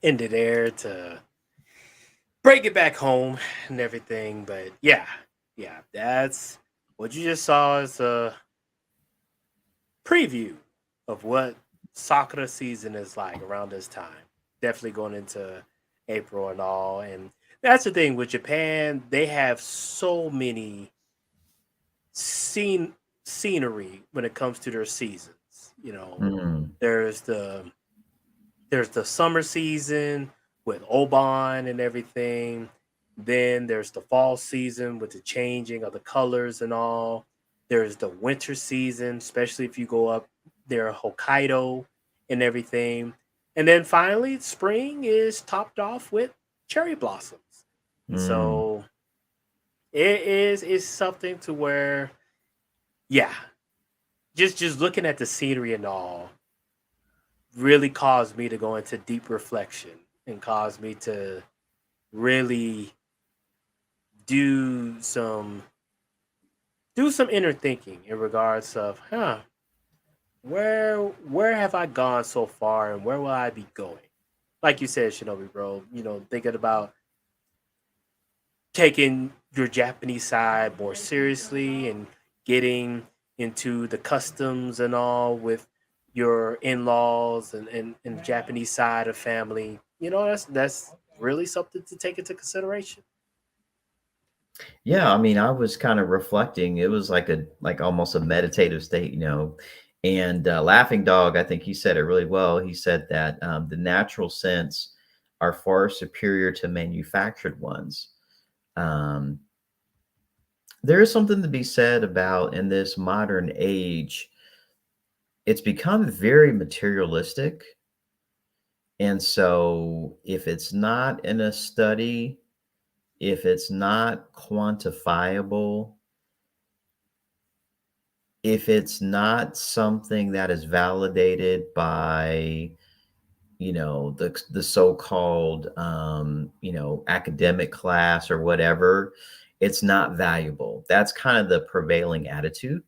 end it there to break it back home and everything. But yeah, yeah, that's what you just saw is a preview of what Sakura season is like around this time. Definitely going into April and all. And that's the thing with Japan, they have so many scene scenery when it comes to their seasons. You know, Mm, there's the there's the summer season with Oban and everything. Then there's the fall season with the changing of the colors and all. There's the winter season, especially if you go up there, Hokkaido and everything. And then finally, spring is topped off with cherry blossoms. And mm. so it is something to where, yeah, just looking at the scenery and all, really caused me to go into deep reflection and caused me to really do some do some inner thinking in regards of where have I gone so far and where will I be going, like you said, Shinobi bro, thinking about taking your Japanese side more seriously and getting into the customs and all with your in-laws and the Japanese side of family. That's really something to take into consideration. Yeah, I mean, I was kind of reflecting. It was like almost a meditative state, And Laughing Dog, I think he said it really well. He said that the natural scents are far superior to manufactured ones. Um, there is something to be said about in this modern age. It's become very materialistic, and so if it's not in a study, if it's not quantifiable, if it's not something that is validated by, the so-called, academic class or whatever, it's not valuable. That's kind of the prevailing attitude.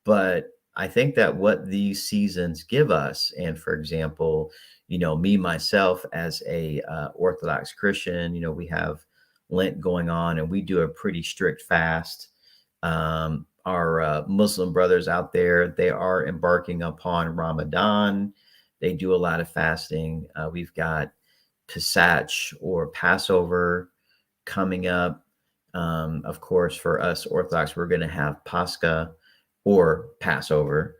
But I think that what these seasons give us, and for example, me myself as a Orthodox Christian, we have Lent going on, and we do a pretty strict fast. Our Muslim brothers out there, they are embarking upon Ramadan. They do a lot of fasting. We've got Pesach or Passover coming up. Of course, for us Orthodox, we're going to have Pascha or Passover.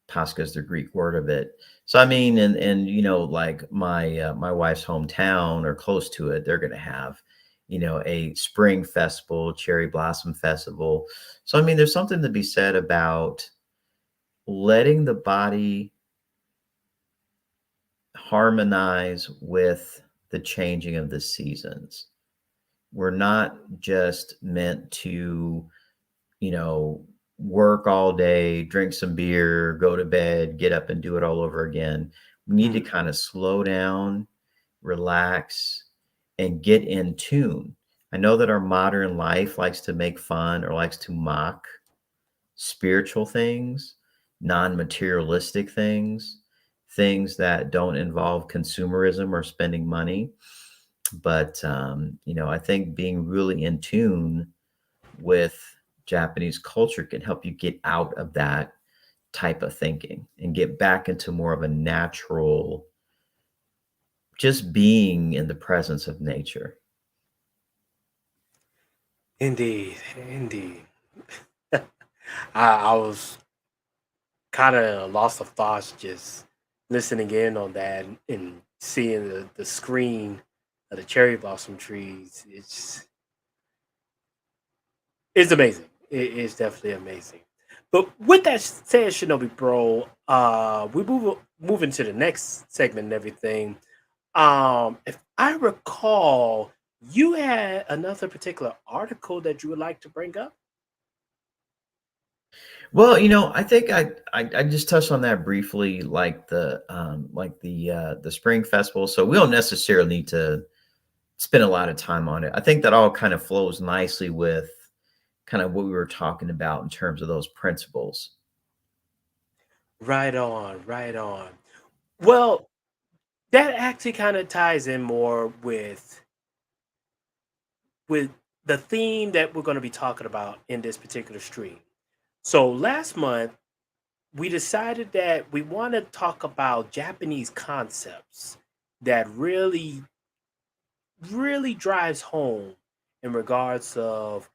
Pascha is the Greek word of it. So I mean, and like my wife's hometown or close to it, they're going to have a spring festival, cherry blossom festival. So I mean, there's something to be said about letting the body harmonize with the changing of the seasons. We're not just meant to, you know, work all day, drink some beer, go to bed, get up and do it all over again. We need to Mhm. kind of slow down, relax, and get in tune. I know that our modern life likes to make fun or likes to mock spiritual things, non materialistic things, things that don't involve consumerism or spending money. But, I think being really in tune with Japanese culture can help you get out of that type of thinking and get back into more of a natural, just being in the presence of nature. Indeed, indeed. I was kind of lost of thoughts just listening in on that and seeing the screen of the cherry blossom trees. It's amazing. It's definitely amazing. But with that said, Shinobi Bro, we move into the next segment and everything. If I recall, you had another particular article that you would like to bring up. Well, I think I just touched on that briefly, like the spring festival. So we don't necessarily need to spend a lot of time on it. I think that all kind of flows nicely with kind of what we were talking about in terms of those principles. Right on, right on. Well, that actually kind of ties in more with the theme that we're going to be talking about in this particular stream. So last month we decided that we want to talk about Japanese concepts that really drives home in regards of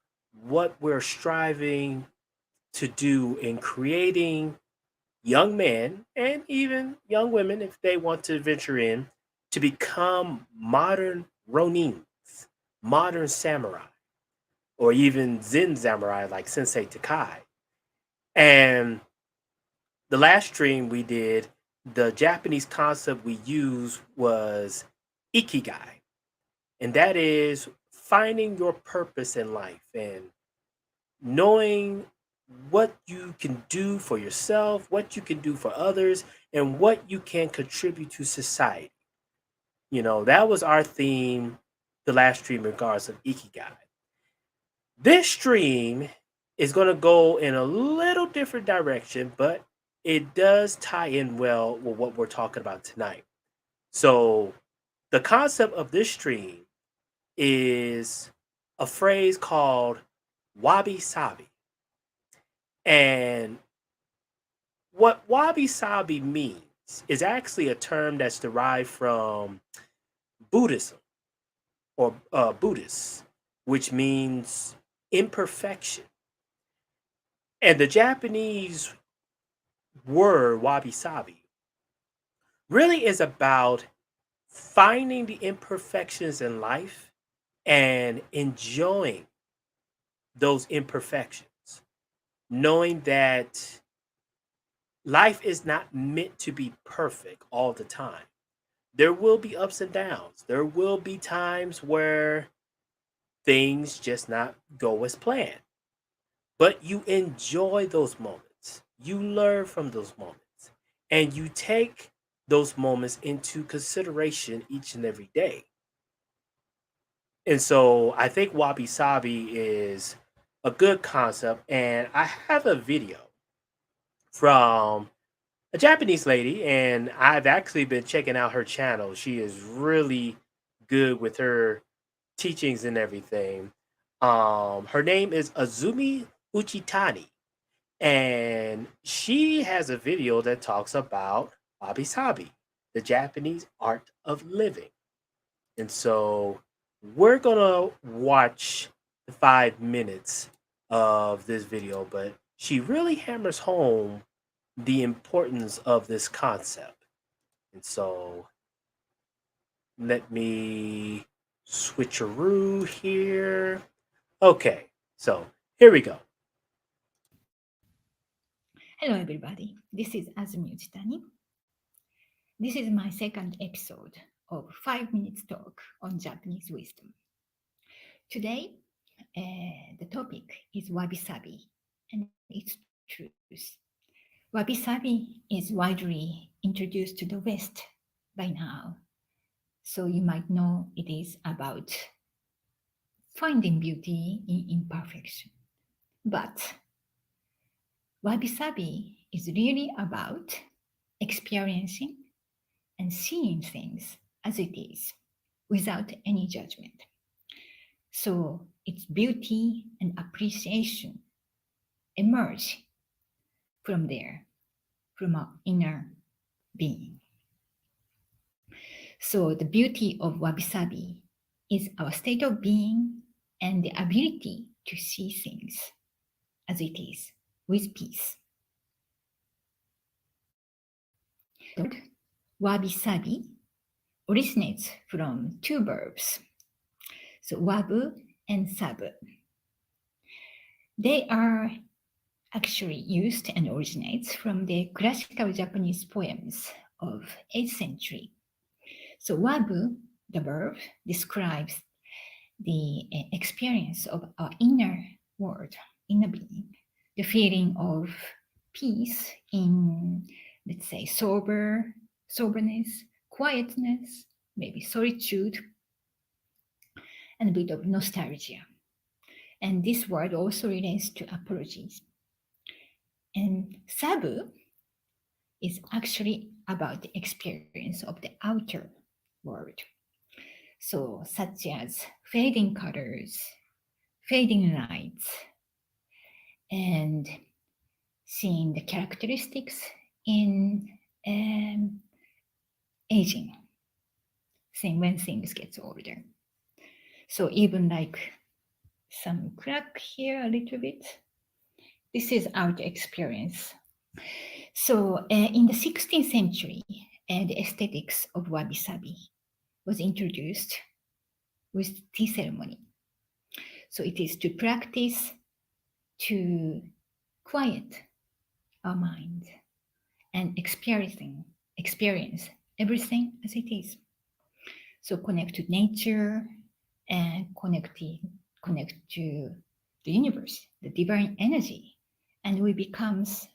what we're striving to do in creating young men and even young women if they want to venture in to become modern ronins, modern samurai, or even zen samurai like Sensei Takai. And the last stream we did, the Japanese concept we used was ikigai, and that is finding your purpose in life and knowing what you can do for yourself, what you can do for others, and what you can contribute to society. That was our theme the last stream in regards of ikigai. This stream is going to go in a little different direction, but it does tie in well with what we're talking about tonight. So, the concept of this stream is a phrase called wabi sabi. And what wabi sabi means is actually a term that's derived from Buddhism or Buddhist, which means imperfection. And the Japanese word wabi sabi really is about finding the imperfections in life and enjoying those imperfections, knowing that life is not meant to be perfect all the time. There will be ups and downs. There will be times where things just not go as planned. But you enjoy those moments. You learn from those moments. And you take those moments into consideration each and every day. And so I think wabi sabi is a good concept. And I have a video from a Japanese lady, and I've actually been checking out her channel. She is really good with her teachings and everything. Her name is Azumi Uchitani, and she has a video that talks about wabi sabi, the Japanese art of living. And so we're gonna watch the 5 minutes of this video, but she really hammers home the importance of this concept. And so let me switcheroo here. Okay, so here we go. Hello, everybody. This is Azumi Uchitani. This is my second episode of 5 Minutes Talk on Japanese Wisdom. Today, the topic is wabi sabi and its truth. Wabi sabi is widely introduced to the West by now, so you might know it is about finding beauty in imperfection. But wabi sabi is really about experiencing and seeing things as it is without any judgment. So its beauty and appreciation emerge from there, from our inner being. So the beauty of wabi sabi is our state of being and the ability to see things as it is with peace. The word wabi sabi originates from two verbs, so wabu and sabu. They are actually used and originates from the classical Japanese poems of 8th century. So wabu, the verb, describes the experience of our inner world, inner being, the feeling of peace in, let's say, soberness, quietness, maybe solitude, and a bit of nostalgia. And this word also relates to apologies. And sabu is actually about the experience of the outer world. So, such as fading colors, fading lights, and seeing the characteristics in aging, saying when things get older. So even like some crack here a little bit, this is our experience. So in the 16th century, the aesthetics of wabi-sabi was introduced with tea ceremony. So it is to practice to quiet our mind and experience everything as it is. So connect to nature and connect to the universe, the divine energy, and we becomes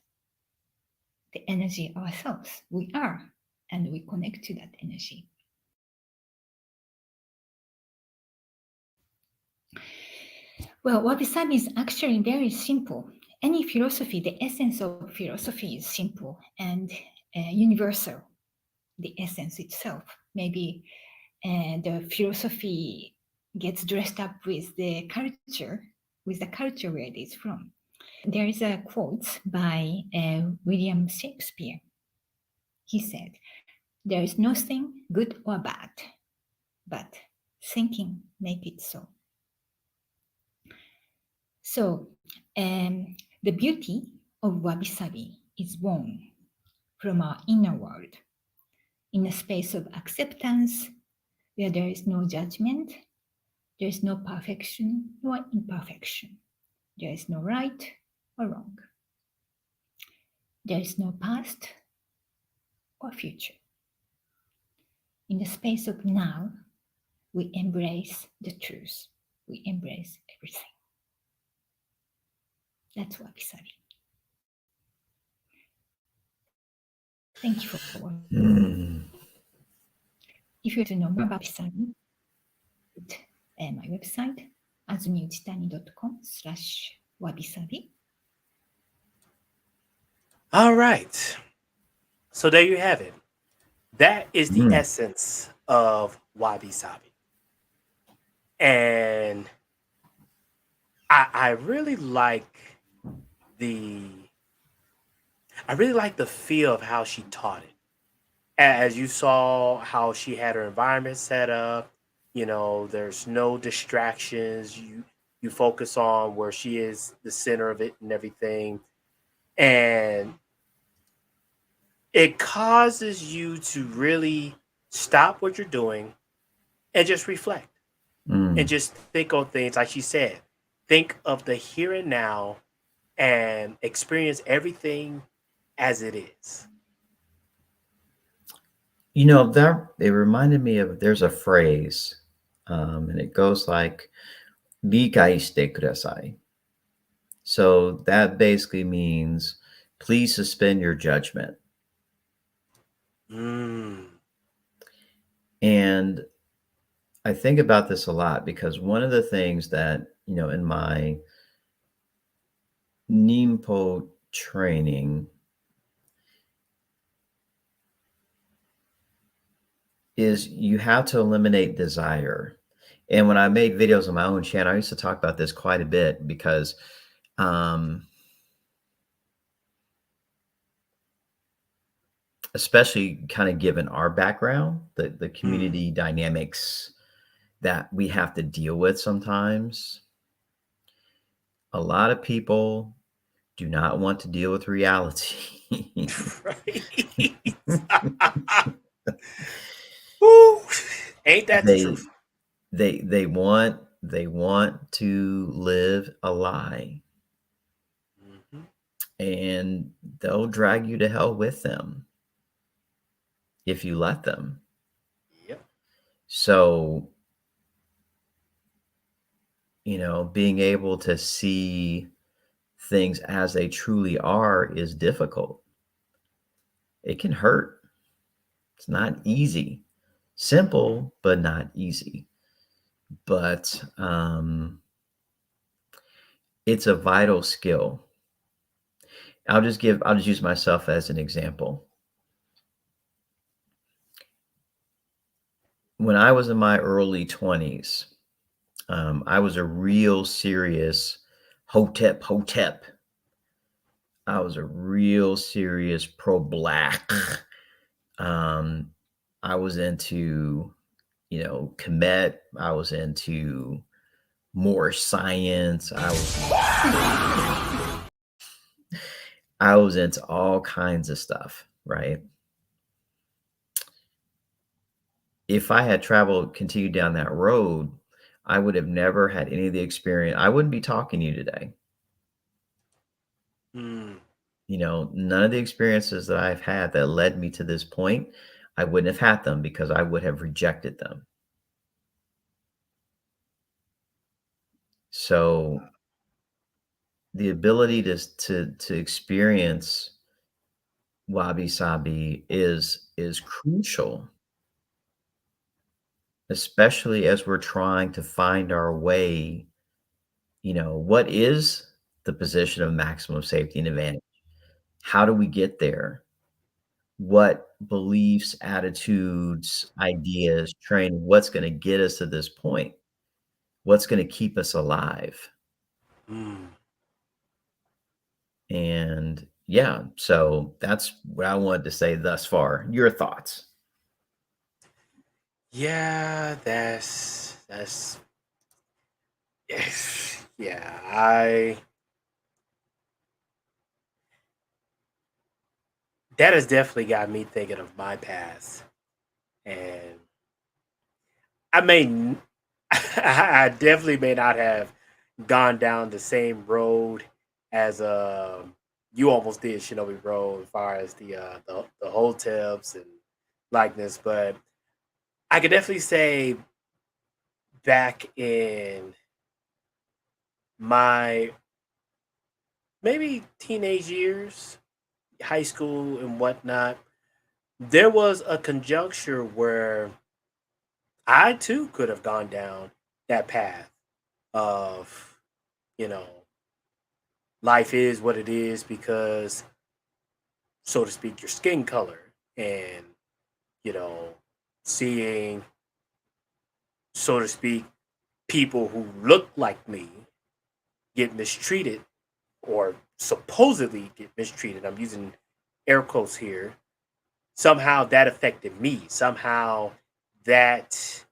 the energy ourselves. We are, and we connect to that energy. Well, wabi-sabi is actually very simple. Any philosophy, the essence of philosophy is simple and universal. The essence itself, maybe the philosophy gets dressed up with the culture where it is from. There is a quote by William Shakespeare. He said, "There is nothing good or bad, but thinking make it so." So, the beauty of wabi sabi is born from our inner world, in a space of acceptance where there is no judgment, there is no perfection nor imperfection, there is no right or wrong, there is no past or future. In the space of now, we embrace the truth. We embrace everything. That's wabi sabi. Thank you for watching. Mm. If you want to know more about wabi sabi, my website, azumiyuchitani.com/wabi-sabi. All right. So there you have it. That is the Mm. essence of wabi sabi. And I really like the the feel of how she taught it. As you saw how she had her environment set up, there's no distractions. You focus on where she is the center of it and everything. And it causes you to really stop what you're doing and just reflect and Mm. just think on things like she said. Think of the here and now and experience everything as it is. That it reminded me of there's a phrase, and it goes like "理解 kudasai." So that basically means please suspend your judgment. Mm. And I think about this a lot because one of the things that, in my Nimpo training is you have to eliminate desire. And when I made videos on my own channel, I used to talk about this quite a bit because um, especially kind of given our background, the Mm. community dynamics that we have to deal with sometimes. A lot of people do not want to deal with reality. Right. Woo. Ain't that the they truth? they want to live a lie, Mhm. and they'll drag you to hell with them if you let them. Yep. So, being able to see things as they truly are is difficult. It can hurt. It's not easy. Simple, but not easy. But it's a vital skill. I'll just use myself as an example. When I was in my early 20s, I was a real serious hotep. I was a real serious pro-black. Um, I was into, Kemet. I was into more science. I was into all kinds of stuff, right? If I had continued down that road, I would have never had any of the experience. I wouldn't be talking to you today. Mm. None of the experiences that I've had that led me to this point, I wouldn't have had them because I would have rejected them. So the ability to experience wabi sabi is crucial, especially as we're trying to find our way. What is the position of maximum safety and advantage? How do we get there? What beliefs, attitudes, ideas, training, what's going to get us to this point? What's going to keep us alive? Mm. And yeah, so that's what I wanted to say thus far. Your thoughts? Yeah, that's yeah, I that has definitely got me thinking of my past. And I may I definitely may not have gone down the same road as you almost did, Shinobi Road, as far as the hotels and likeness, but I could definitely say back in my maybe teenage years, high school and whatnot, there was a conjuncture where I too could have gone down that path of, you know, life is what it is because, so to speak, your skin color and, you know, seeing, so to speak, people who look like me get mistreated or supposedly get mistreated. I'm using air quotes here. Somehow that affected me. Somehow that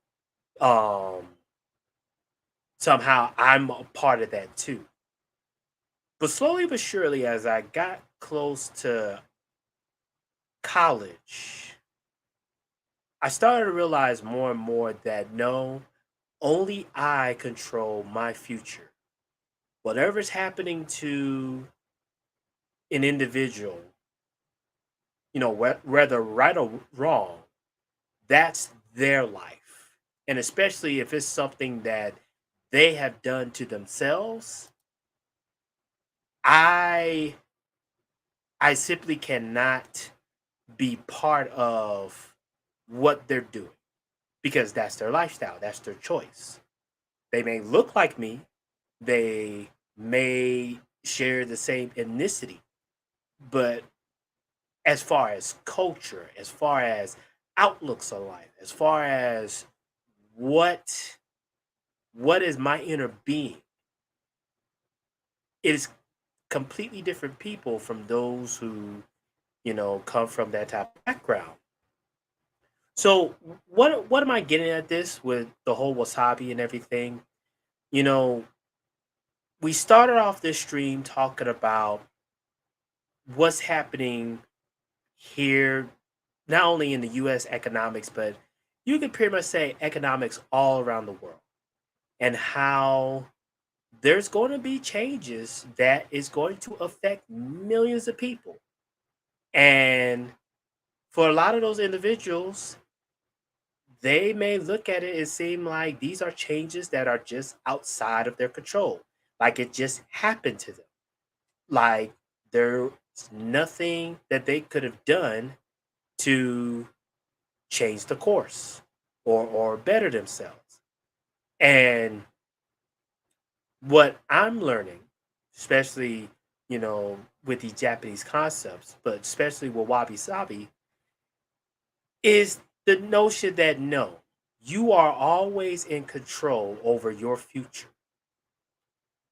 um somehow I'm a part of that too. But slowly but surely as I got close to college, I started to realize more and more that no, only I control my future. Whatever's happening to an individual, whether right or wrong, that's their life. And especially if it's something that they have done to themselves, I I simply cannot be part of what they're doing because that's their lifestyle, that's their choice. They may look like me, they may share the same ethnicity, but as far as culture, as far as outlooks on life, as far as what what is my inner being, it is completely different people from those who, come from that type of background. So what am I getting at this with the whole wasabi and everything? You know, we started off this stream talking about what's happening here, not only in the US economics, but you could pretty much say economics all around the world, and how there's going to be changes that is going to affect millions of people. And for a lot of those individuals, they may look at it and seem like these are changes that are just outside of their control. Like it just happened to them. Like there's nothing that they could have done to change the course or better themselves. And what I'm learning, especially, with these Japanese concepts, but especially with wabi sabi, is the notion that no, you are always in control over your future.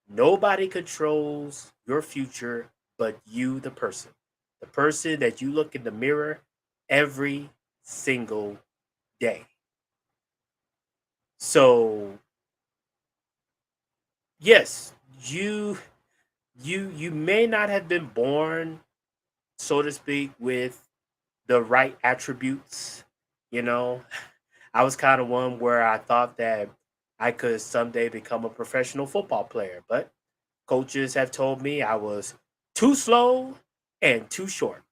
Nobody controls your future but you, the person that you look in the mirror every single day. So, yes, you may not have been born, so to speak, with the right attributes. You know, I was kind of one where I thought that I could someday become a professional football player, but coaches have told me I was too slow and too short.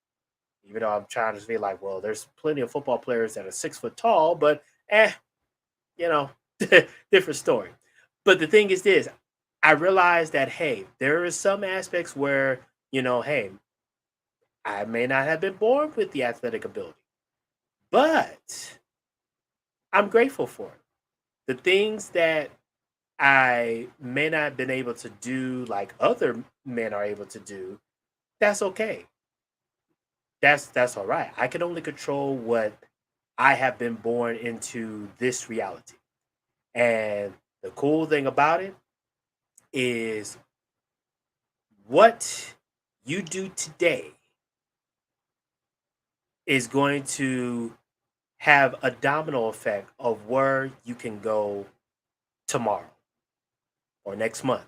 Even though I'm trying to be like, well, there's plenty of football players that are 6 foot tall, but you know, different story. But the thing is this, I realized that hey, there is some aspects where, hey, I may not have been born with the athletic ability, but I'm grateful for it. The things that I may not have been able to do like other men are able to do, that's okay. That's all right. I can only control what I have been born into this reality. And The cool thing about it is what you do today is going to have a domino effect of where you can go tomorrow or next month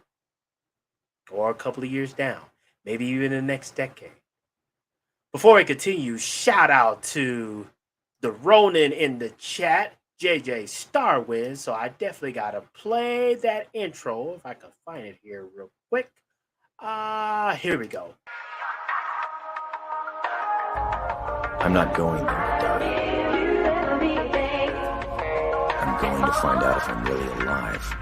or a couple of years down, maybe even the next decade. Before I continue, shout out to the Ronin in the chat, JJ Starwin. So I definitely gotta play that intro if I can find it here real quick. Here we go. I'm not going there to die. I'm going to find out if I'm really alive.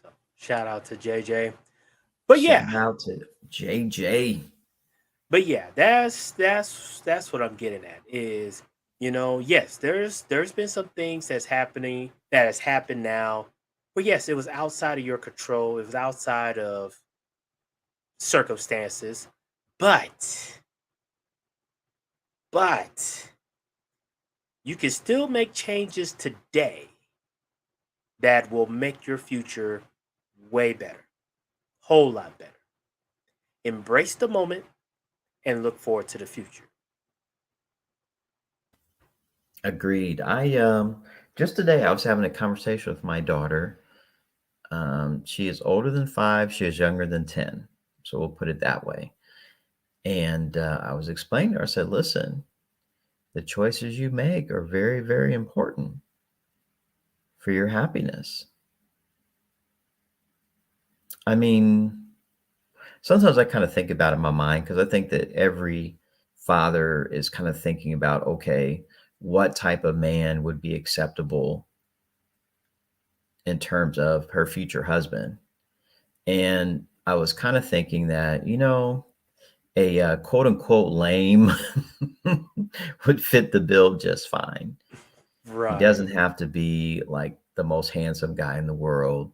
So shout out to JJ. But Shout yeah, out to JJ. but yeah, that's what I'm getting at is, yes, there's been some things that has happened now, but yes, it was outside of your control, it was outside of circumstances, but but you can still make changes today that will make your future way better, whole lot better. Embrace the moment and look forward to the future. Agreed. I just today I was having a conversation with my daughter. She is older than 5, she is younger than 10. So we'll put it that way. And I was explaining to her, I said, listen, the choices you make are very, very important for your happiness. I mean, sometimes I kind of think about it in my mind because I think that every father is kind of thinking about, okay, what type of man would be acceptable in terms of her future husband. And I was kind of thinking that, a quote unquote lame would fit the bill just fine. He Right. doesn't have to be like the most handsome guy in the world.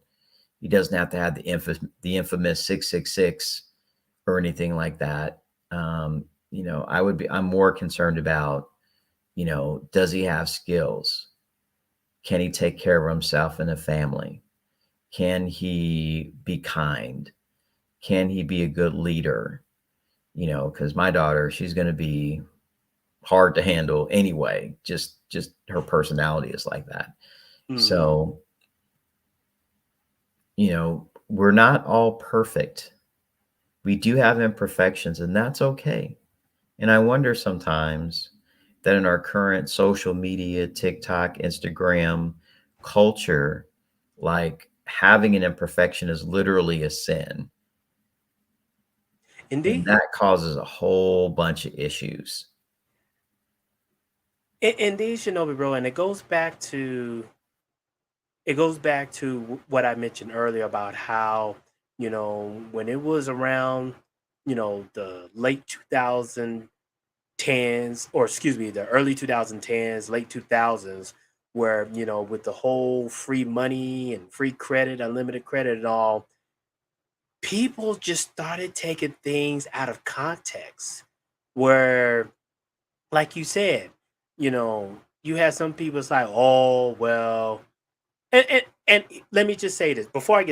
He doesn't have to have the infamous 666 or anything like that. I'm more concerned about, does he have skills? Can he take care of himself and a family? Can he be kind? Can he be a good leader? Because my daughter, she's going to be hard to handle anyway. Just her personality is like that. Mhm. So, we're not all perfect. We do have imperfections, and that's okay. And I wonder sometimes that in our current social media, TikTok, Instagram culture, like having an imperfection is literally a sin. And Indeed. that causes a whole bunch of issues. Indeed, Shinobi bro, and it goes back to what I mentioned earlier about how, when it was around, the late 2010s, or excuse me, the early 2010s, late 2000s, where, with the whole free money and free credit, unlimited credit and all, people just started taking things out of context where, like you said, you had some people it's like, oh well, and let me just say this before I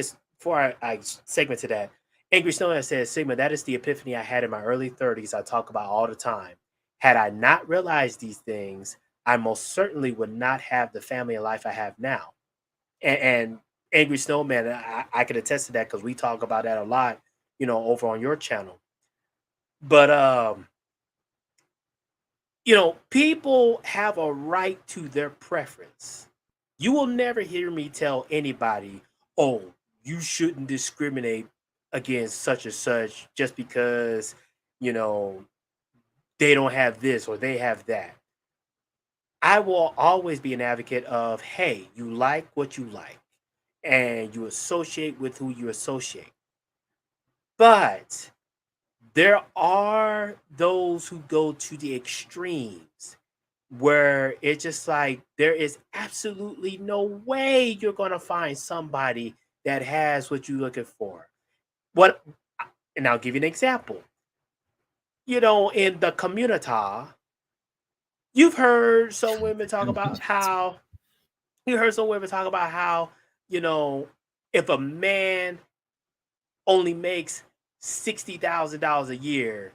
segment to that. Angry Snowman says, Sigma, that is the epiphany I had in my early 30s. I talk about all the time. Had I not realized these things, I most certainly would not have the family and life I have now. And Angry Snowman, I can attest to that because we talk about that a lot, over on your channel. But people have a right to their preference. You will never hear me tell anybody, oh, you shouldn't discriminate against such and such just because, you know, they don't have this or they have that. I will always be an advocate of, hey, you like what you like and you associate with who you associate. But there are those who go to the extremes where it's just like there is absolutely no way you're going to find somebody that has what you're looking for. What, and I'll give you an example. In the community, you've heard some women talk about how you heard some women talk about how, you know, if a man only makes $60,000 a year,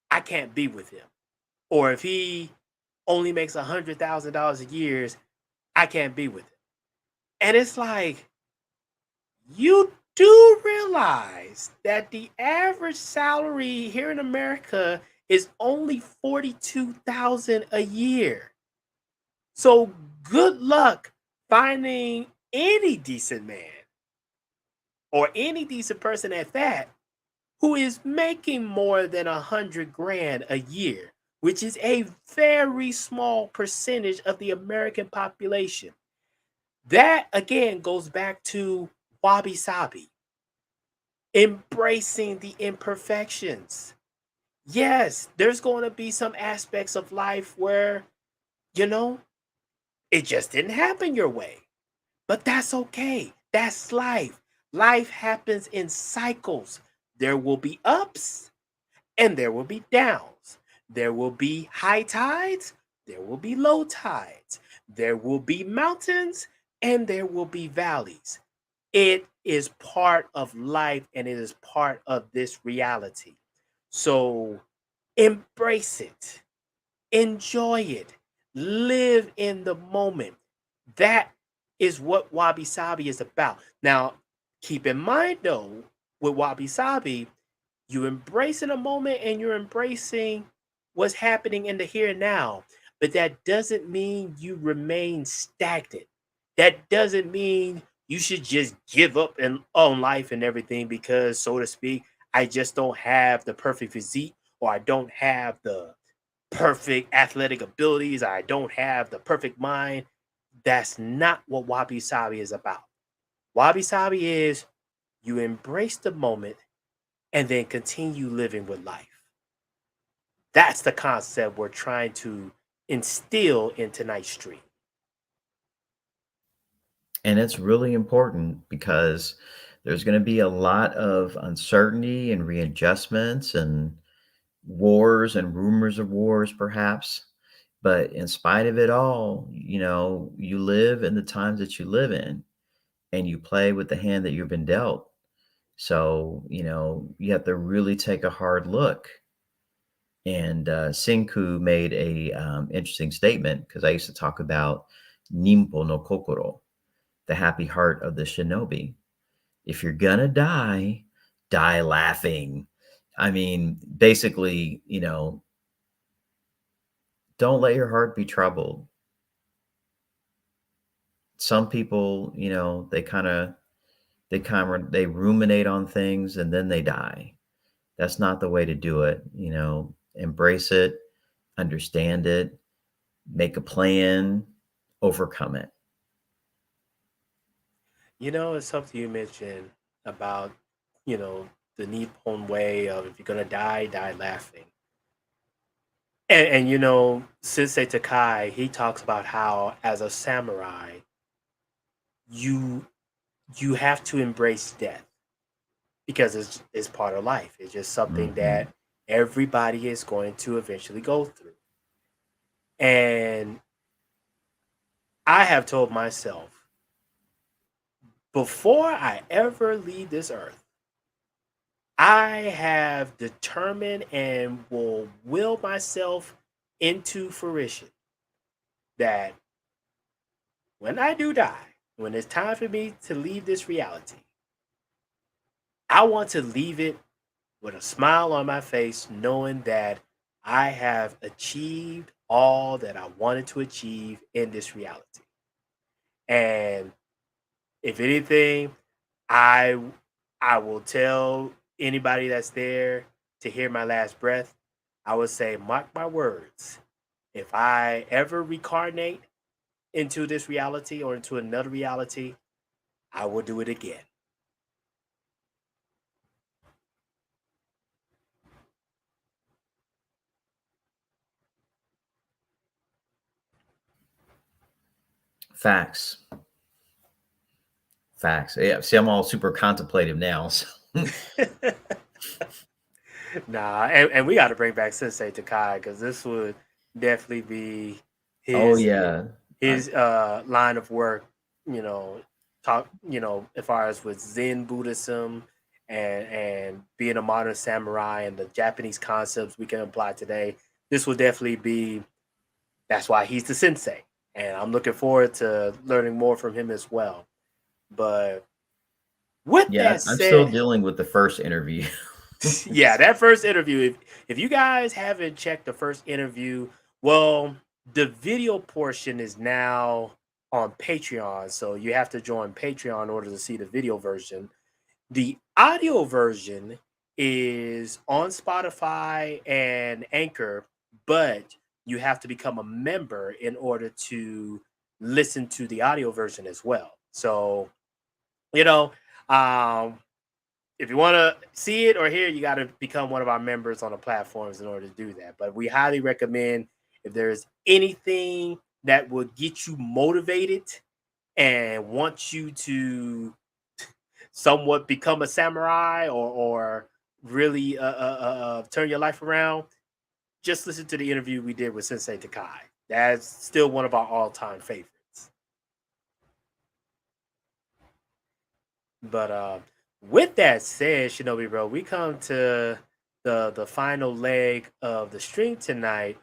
I can't be with him. Or if he only makes $100,000 a year, I can't be with him. And it's like, you do realize that the average salary here in America is only 42,000 a year. So good luck finding any decent man or any decent person at that who is making more than 100 grand a year, which is a very small percentage of the American population. That again goes back to wabi sabi, embracing the imperfections. Yes, there's going to be some aspects of life where, you know, it just didn't happen your way. But that's okay. That's life. Life happens in cycles. There will be ups and there will be downs. There will be high tides. There will be low tides. There will be mountains and there will be valleys. It is part of life and it is part of this reality. So embrace it, enjoy it, live in the moment. That is what Wabi Sabi is about. Now, keep in mind though, with Wabi Sabi, you embracing a moment and you're embracing what's happening in the here and now. But that doesn't mean you remain stagnant. That doesn't mean you should just give up on life and everything because, so to speak, I just don't have the perfect physique or I don't have the perfect athletic abilities. I don't have the perfect mind. That's not what Wabi Sabi is about. Wabi Sabi is you embrace the moment and then continue living with life. That's the concept we're trying to instill in tonight's stream. And it's really important because there's going to be a lot of uncertainty and readjustments and wars and rumors of wars, perhaps. But in spite of it all, you live in the times that you live in and you play with the hand that you've been dealt. So, you have to really take a hard look. And Sinku made a interesting statement because I used to talk about Nimpo no Kokoro, the happy heart of the shinobi. If you're gonna die, die laughing. I mean, basically, don't let your heart be troubled. Some people, they ruminate on things and then they die. That's not the way to do it. Embrace it, understand it, make a plan, overcome it. It's something you mentioned about, you know, the Nippon way of if you're gonna die, die laughing. And Sensei Takai, he talks about how as a samurai, you you have to embrace death because it's part of life. It's just something Hmm. that everybody is going to eventually go through. And I have told myself before I ever leave this earth, I have determined and will myself into fruition that when I do die, when it's time for me to leave this reality, I want to leave it with a smile on my face, knowing that I have achieved all that I wanted to achieve in this reality. And if anything, I I will tell anybody that's there to hear my last breath. I would say, mark my words. If I ever reincarnate into this reality or into another reality, I will do it again. Facts. Facts. Yeah. See, I'm all super contemplative now. So. Nah, and we got to bring back Sensei Takai because this would definitely be Oh his yeah. I, line of work. You know, talk. As far as with Zen Buddhism and being a modern samurai and the Japanese concepts we can apply today, this will definitely be. That's why he's the sensei, and I'm looking forward to learning more from him as well. But with yeah. that I'm still said, dealing with the first interview. yeah, that first interview. If you guys haven't checked the first interview, well, the video portion is now on Patreon, so you have to join Patreon in order to see the video version. The audio version is on Spotify and Anchor, but you have to become a member in order to listen to the audio version as well. So, you know, um, if you want to see it or hear it, you got to become one of our members on the platforms in order to do that. But we highly recommend if there's anything that would get you motivated and want you to somewhat become a samurai or really turn your life around, just listen to the interview we did with Sensei Takai. That's still one of our all-time favorites. But with that said, Shinobi bro, we come to the final leg of the stream tonight.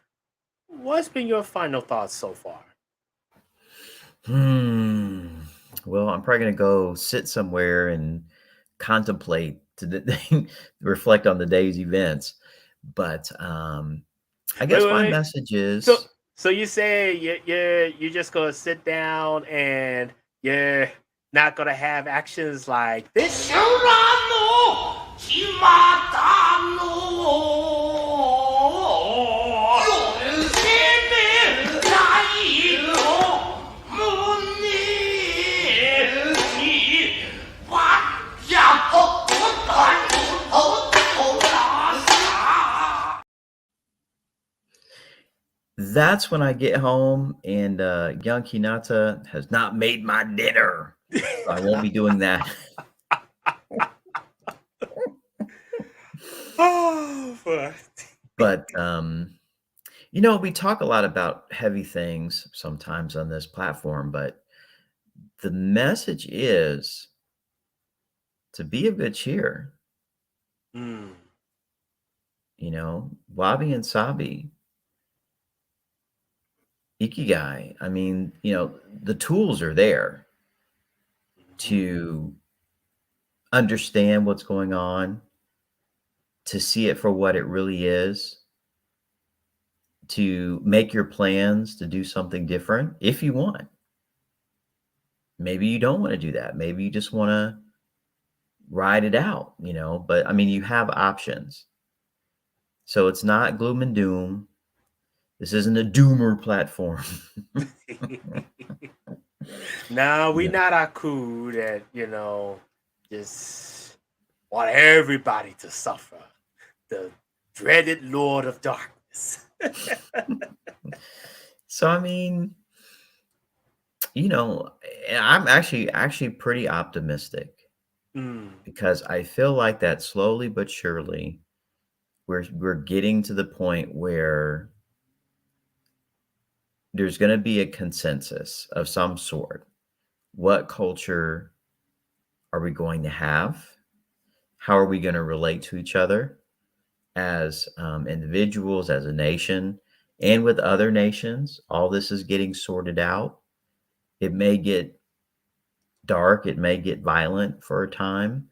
What's been your final thoughts so far? Hmm. Well, I'm probably gonna go sit somewhere and contemplate reflect on the day's events. But I Wait, guess wait, my wait. message So is so you say you're just gonna sit down and you're not gonna have actions like this? 決まったの許せめないの胸にわっじゃぽっとらさ that's when I get home and young Hinata has not made my dinner. So I won't be doing that. Oh, fuck. But we talk a lot about heavy things sometimes on this platform, but the message is to be of good cheer. Mm, Wabi and Sabi, Ikigai. I mean, the tools are there to understand what's going on, to see it for what it really is, to make your plans to do something different if you want. Maybe you don't want to do that. Maybe you just want to ride it out, but I mean, you have options. So it's not gloom and doom. This isn't a doomer platform. Now we Yeah. not Aku that just want everybody to suffer. The dreaded Lord of Darkness. So I mean, I'm actually pretty optimistic Mm, because I feel like that slowly but surely we're getting to the point where there's going to be a consensus of some sort. What culture are we going to have? How are we going to relate to each other as individuals, as a nation, and with other nations? All this is getting sorted out. It may get dark, it may get violent for a time,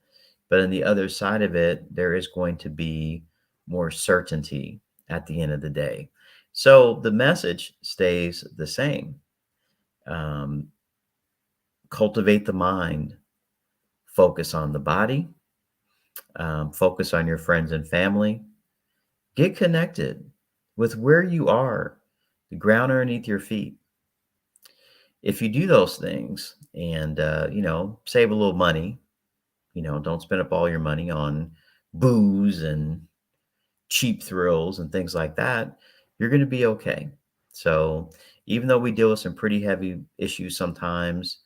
but on the other side of it, there is going to be more certainty at the end of the day. So the message stays the same. Um, Cultivate the mind, focus on the body, focus on your friends and family, get connected with where you are, the ground underneath your feet. If you do those things and, save a little money, don't spend up all your money on booze and cheap thrills and things like that, you're going to be okay. So even though we deal with some pretty heavy issues sometimes,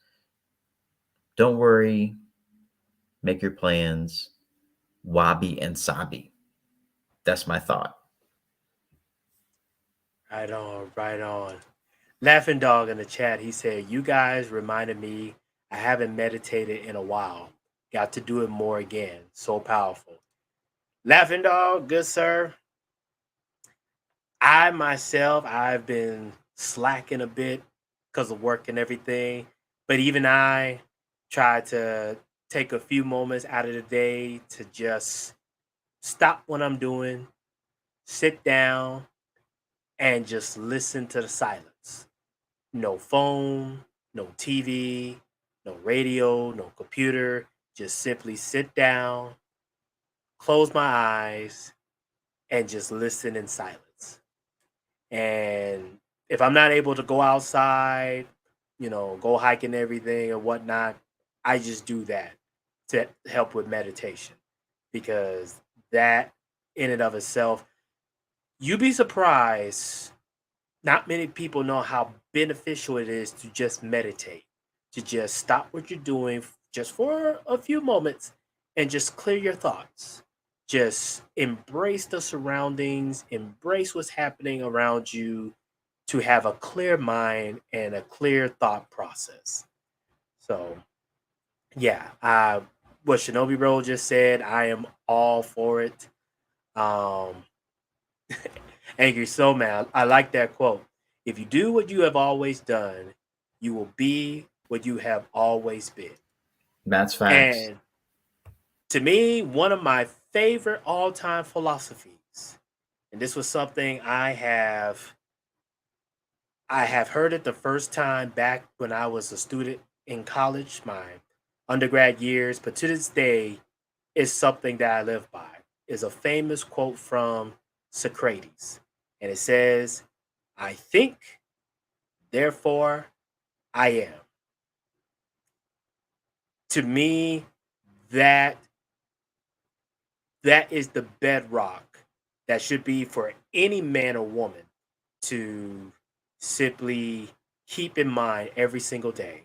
don't worry, make your plans, wabi and sabi. That's my thought. Right on, right on. Laughing Dog in the chat, he said, "You guys reminded me I haven't meditated in a while. Got to do it more again. So powerful." Laughing Dog, good sir. I myself, I've been slacking a bit because of work and everything. But even I try to take a few moments out of the day to just stop what I'm doing, sit down, and just listen to the silence. No phone, no TV, no radio, no computer. Just simply sit down, close my eyes, and just listen in silence. And if I'm not able to go outside, go hiking and everything or whatnot, I just do that to help with meditation because that in and of itself, you'd be surprised. Not many people know how beneficial it is to just meditate, to just stop what you're doing just for a few moments and just clear your thoughts. Just embrace the surroundings, embrace what's happening around you to have a clear mind and a clear thought process. So, yeah, what Shinobi Roll just said, I am all for it. Um, Angry Soul Man, I like that quote. If you do what you have always done, you will be what you have always been. That's facts. And to me, one of my favorite all-time philosophies, and this was something I have heard it the first time back when I was a student in college, my undergrad years, but to this day, is something that I live by. Is a famous quote from Socrates. And it says, I think, therefore I am. To me, that that is the bedrock that should be for any man or woman to simply keep in mind every single day.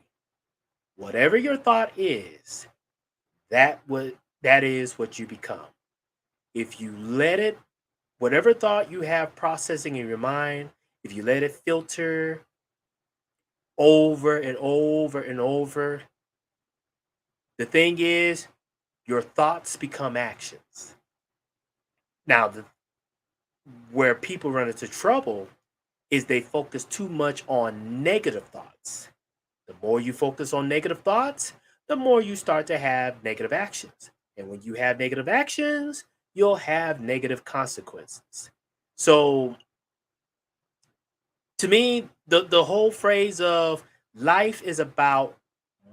Whatever your thought is, that is what you become. If you let it, whatever thought you have processing in your mind, if you let it filter over and over and over, the thing is, your thoughts become actions. Now, where people run into trouble is they focus too much on negative thoughts. The more you focus on negative thoughts, the more you start to have negative actions. And when you have negative actions, you'll have negative consequences. So, to me, the whole phrase of life is about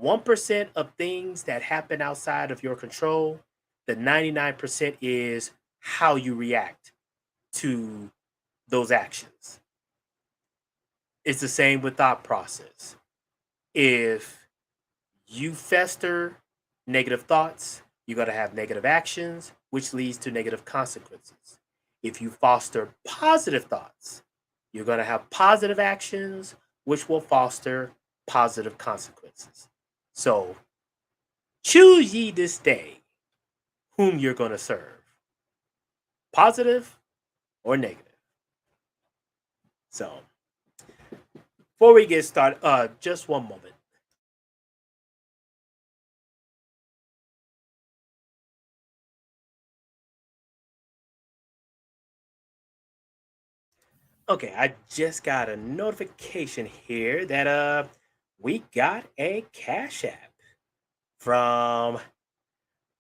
1% of things that happen outside of your control. The 99% is how you react to those actions. It's the same with thought process. If you fester negative thoughts, you're going to have negative actions, which leads to negative consequences. If you foster positive thoughts, you're going to have positive actions, which will foster positive consequences. So choose ye this day whom you're going to serve, positive or negative. So before we get started, just one moment. Okay, I just got a notification here that we got a Cash App from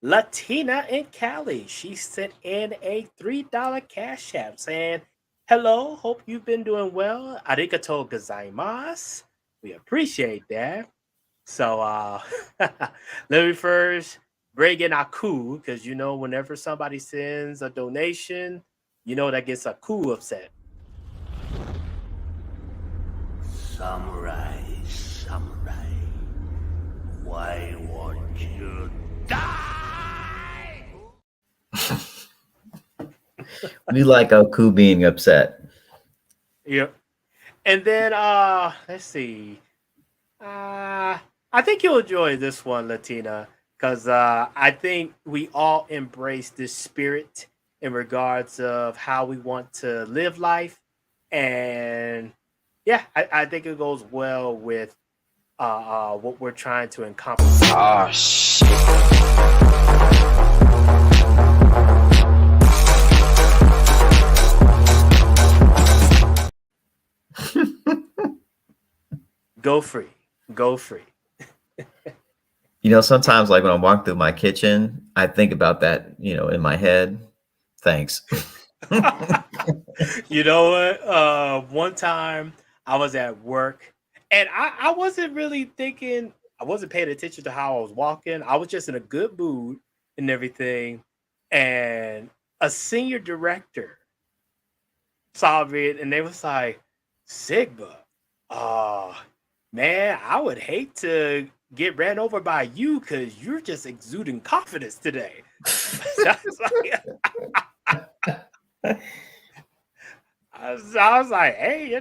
Latina in Cali. She sent in a $3 Cash App saying, "Hello, hope you've been doing well. Arigato gozaimasu." We appreciate that. So let me first bring in Aku, because whenever somebody sends a donation, that gets Aku upset. Samurai, samurai, why won't you die? We like Oku being upset. Yep. And then let's see. I think you'll enjoy this one, Latina, because I think we all embrace this spirit in regards of how we want to live life, and yeah, I think it goes well with what we're trying to encompass. Ah, shit. Go free, go free. Sometimes like when I'm walking through my kitchen, I think about that, in my head. Thanks. You know what? One time I was at work and I wasn't really thinking, I wasn't paying attention to how I was walking. I was just in a good mood and everything. And a senior director saw me and they was like, Sigma, uh, man, I would hate to get ran over by you because you're just exuding confidence today. I was like, I was like, hey,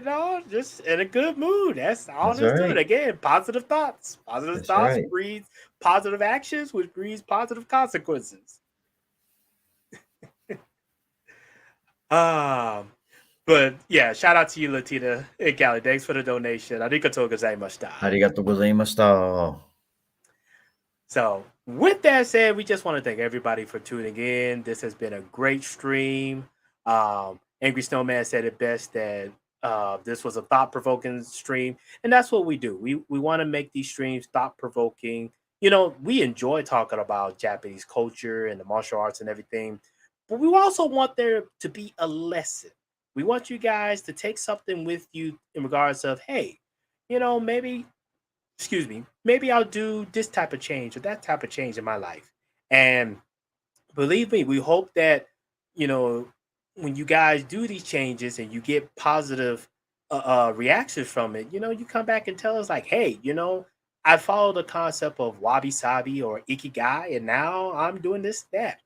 just in a good mood. That's all That's there's to it. right. Again, positive thoughts. Positive That's thoughts right. breeds positive actions, which breeds positive consequences. Um, but yeah, shout out to you, Latina and Callie. Thanks for the donation. Arigatou gozaimashita. Arigatou gozaimashita. So, with that said, we just want to thank everybody for tuning in. This has been a great stream. Angry Snowman said it best that this was a thought-provoking stream, and that's what we do. We want to make these streams thought-provoking. We enjoy talking about Japanese culture and the martial arts and everything, but we also want there to be a lesson. We want you guys to take something with you in regards of, hey, maybe maybe I'll do this type of change or that type of change in my life. And believe me, we hope that, when you guys do these changes and you get positive reactions from it, you come back and tell us like, hey, I follow the concept of wabi sabi or ikigai, and now I'm doing this, that.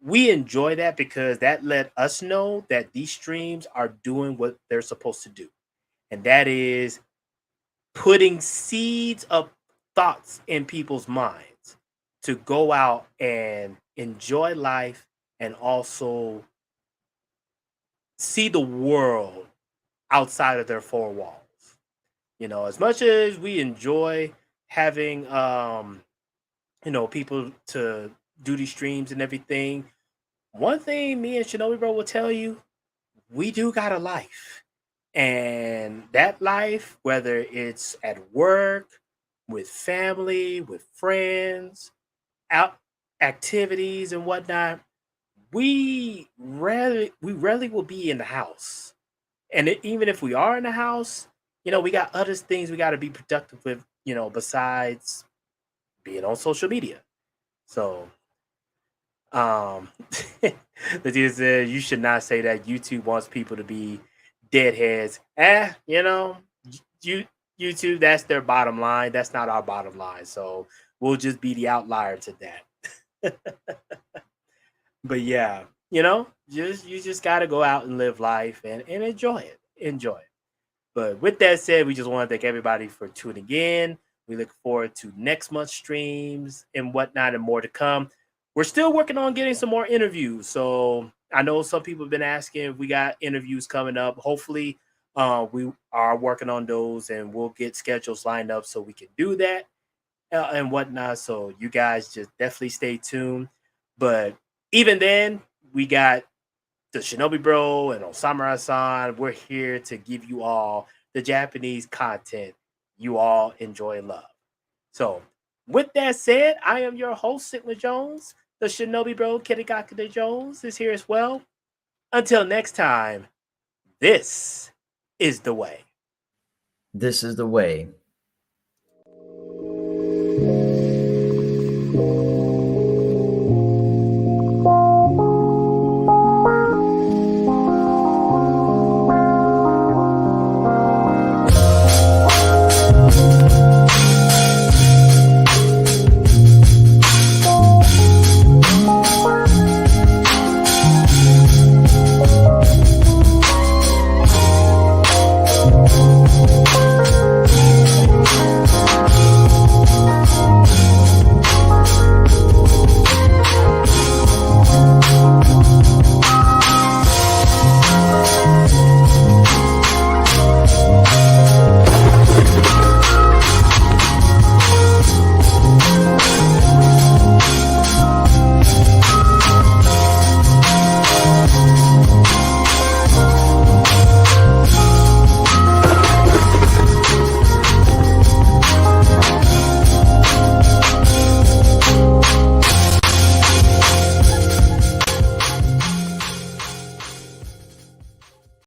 We enjoy that because that let us know that these streams are doing what they're supposed to do. And that is putting seeds of thoughts in people's minds to go out and enjoy life and also see the world outside of their four walls. As much as we enjoy having people to do these streams and everything, one thing me and Shinobi Bro will tell you, we do got a life. And that life, whether it's at work, with family, with friends, out activities and whatnot, we rarely will be in the house. And even if we are in the house, we got other things we got to be productive with, besides being on social media. So, the dude said you should not say that YouTube wants people to be deadheads. YouTube, that's their bottom line. That's not our bottom line. So we'll just be the outlier to that. But yeah, you just gotta go out and live life and enjoy it. Enjoy it. But with that said, we just want to thank everybody for tuning in. We look forward to next month's streams and whatnot and more to come. We're still working on getting some more interviews. So I know some people have been asking if we got interviews coming up. Hopefully, we are working on those and we'll get schedules lined up so we can do that and whatnot. So you guys just definitely stay tuned. But even then, we got the Shinobi Bro and Osamura-san. We're here to give you all the Japanese content you all enjoy and love. So with that said, I am your host, Sigma Jones. The Shinobi Bro, Kirigakure Jones, is here as well. Until next time, this is the way. This is the way. Bye.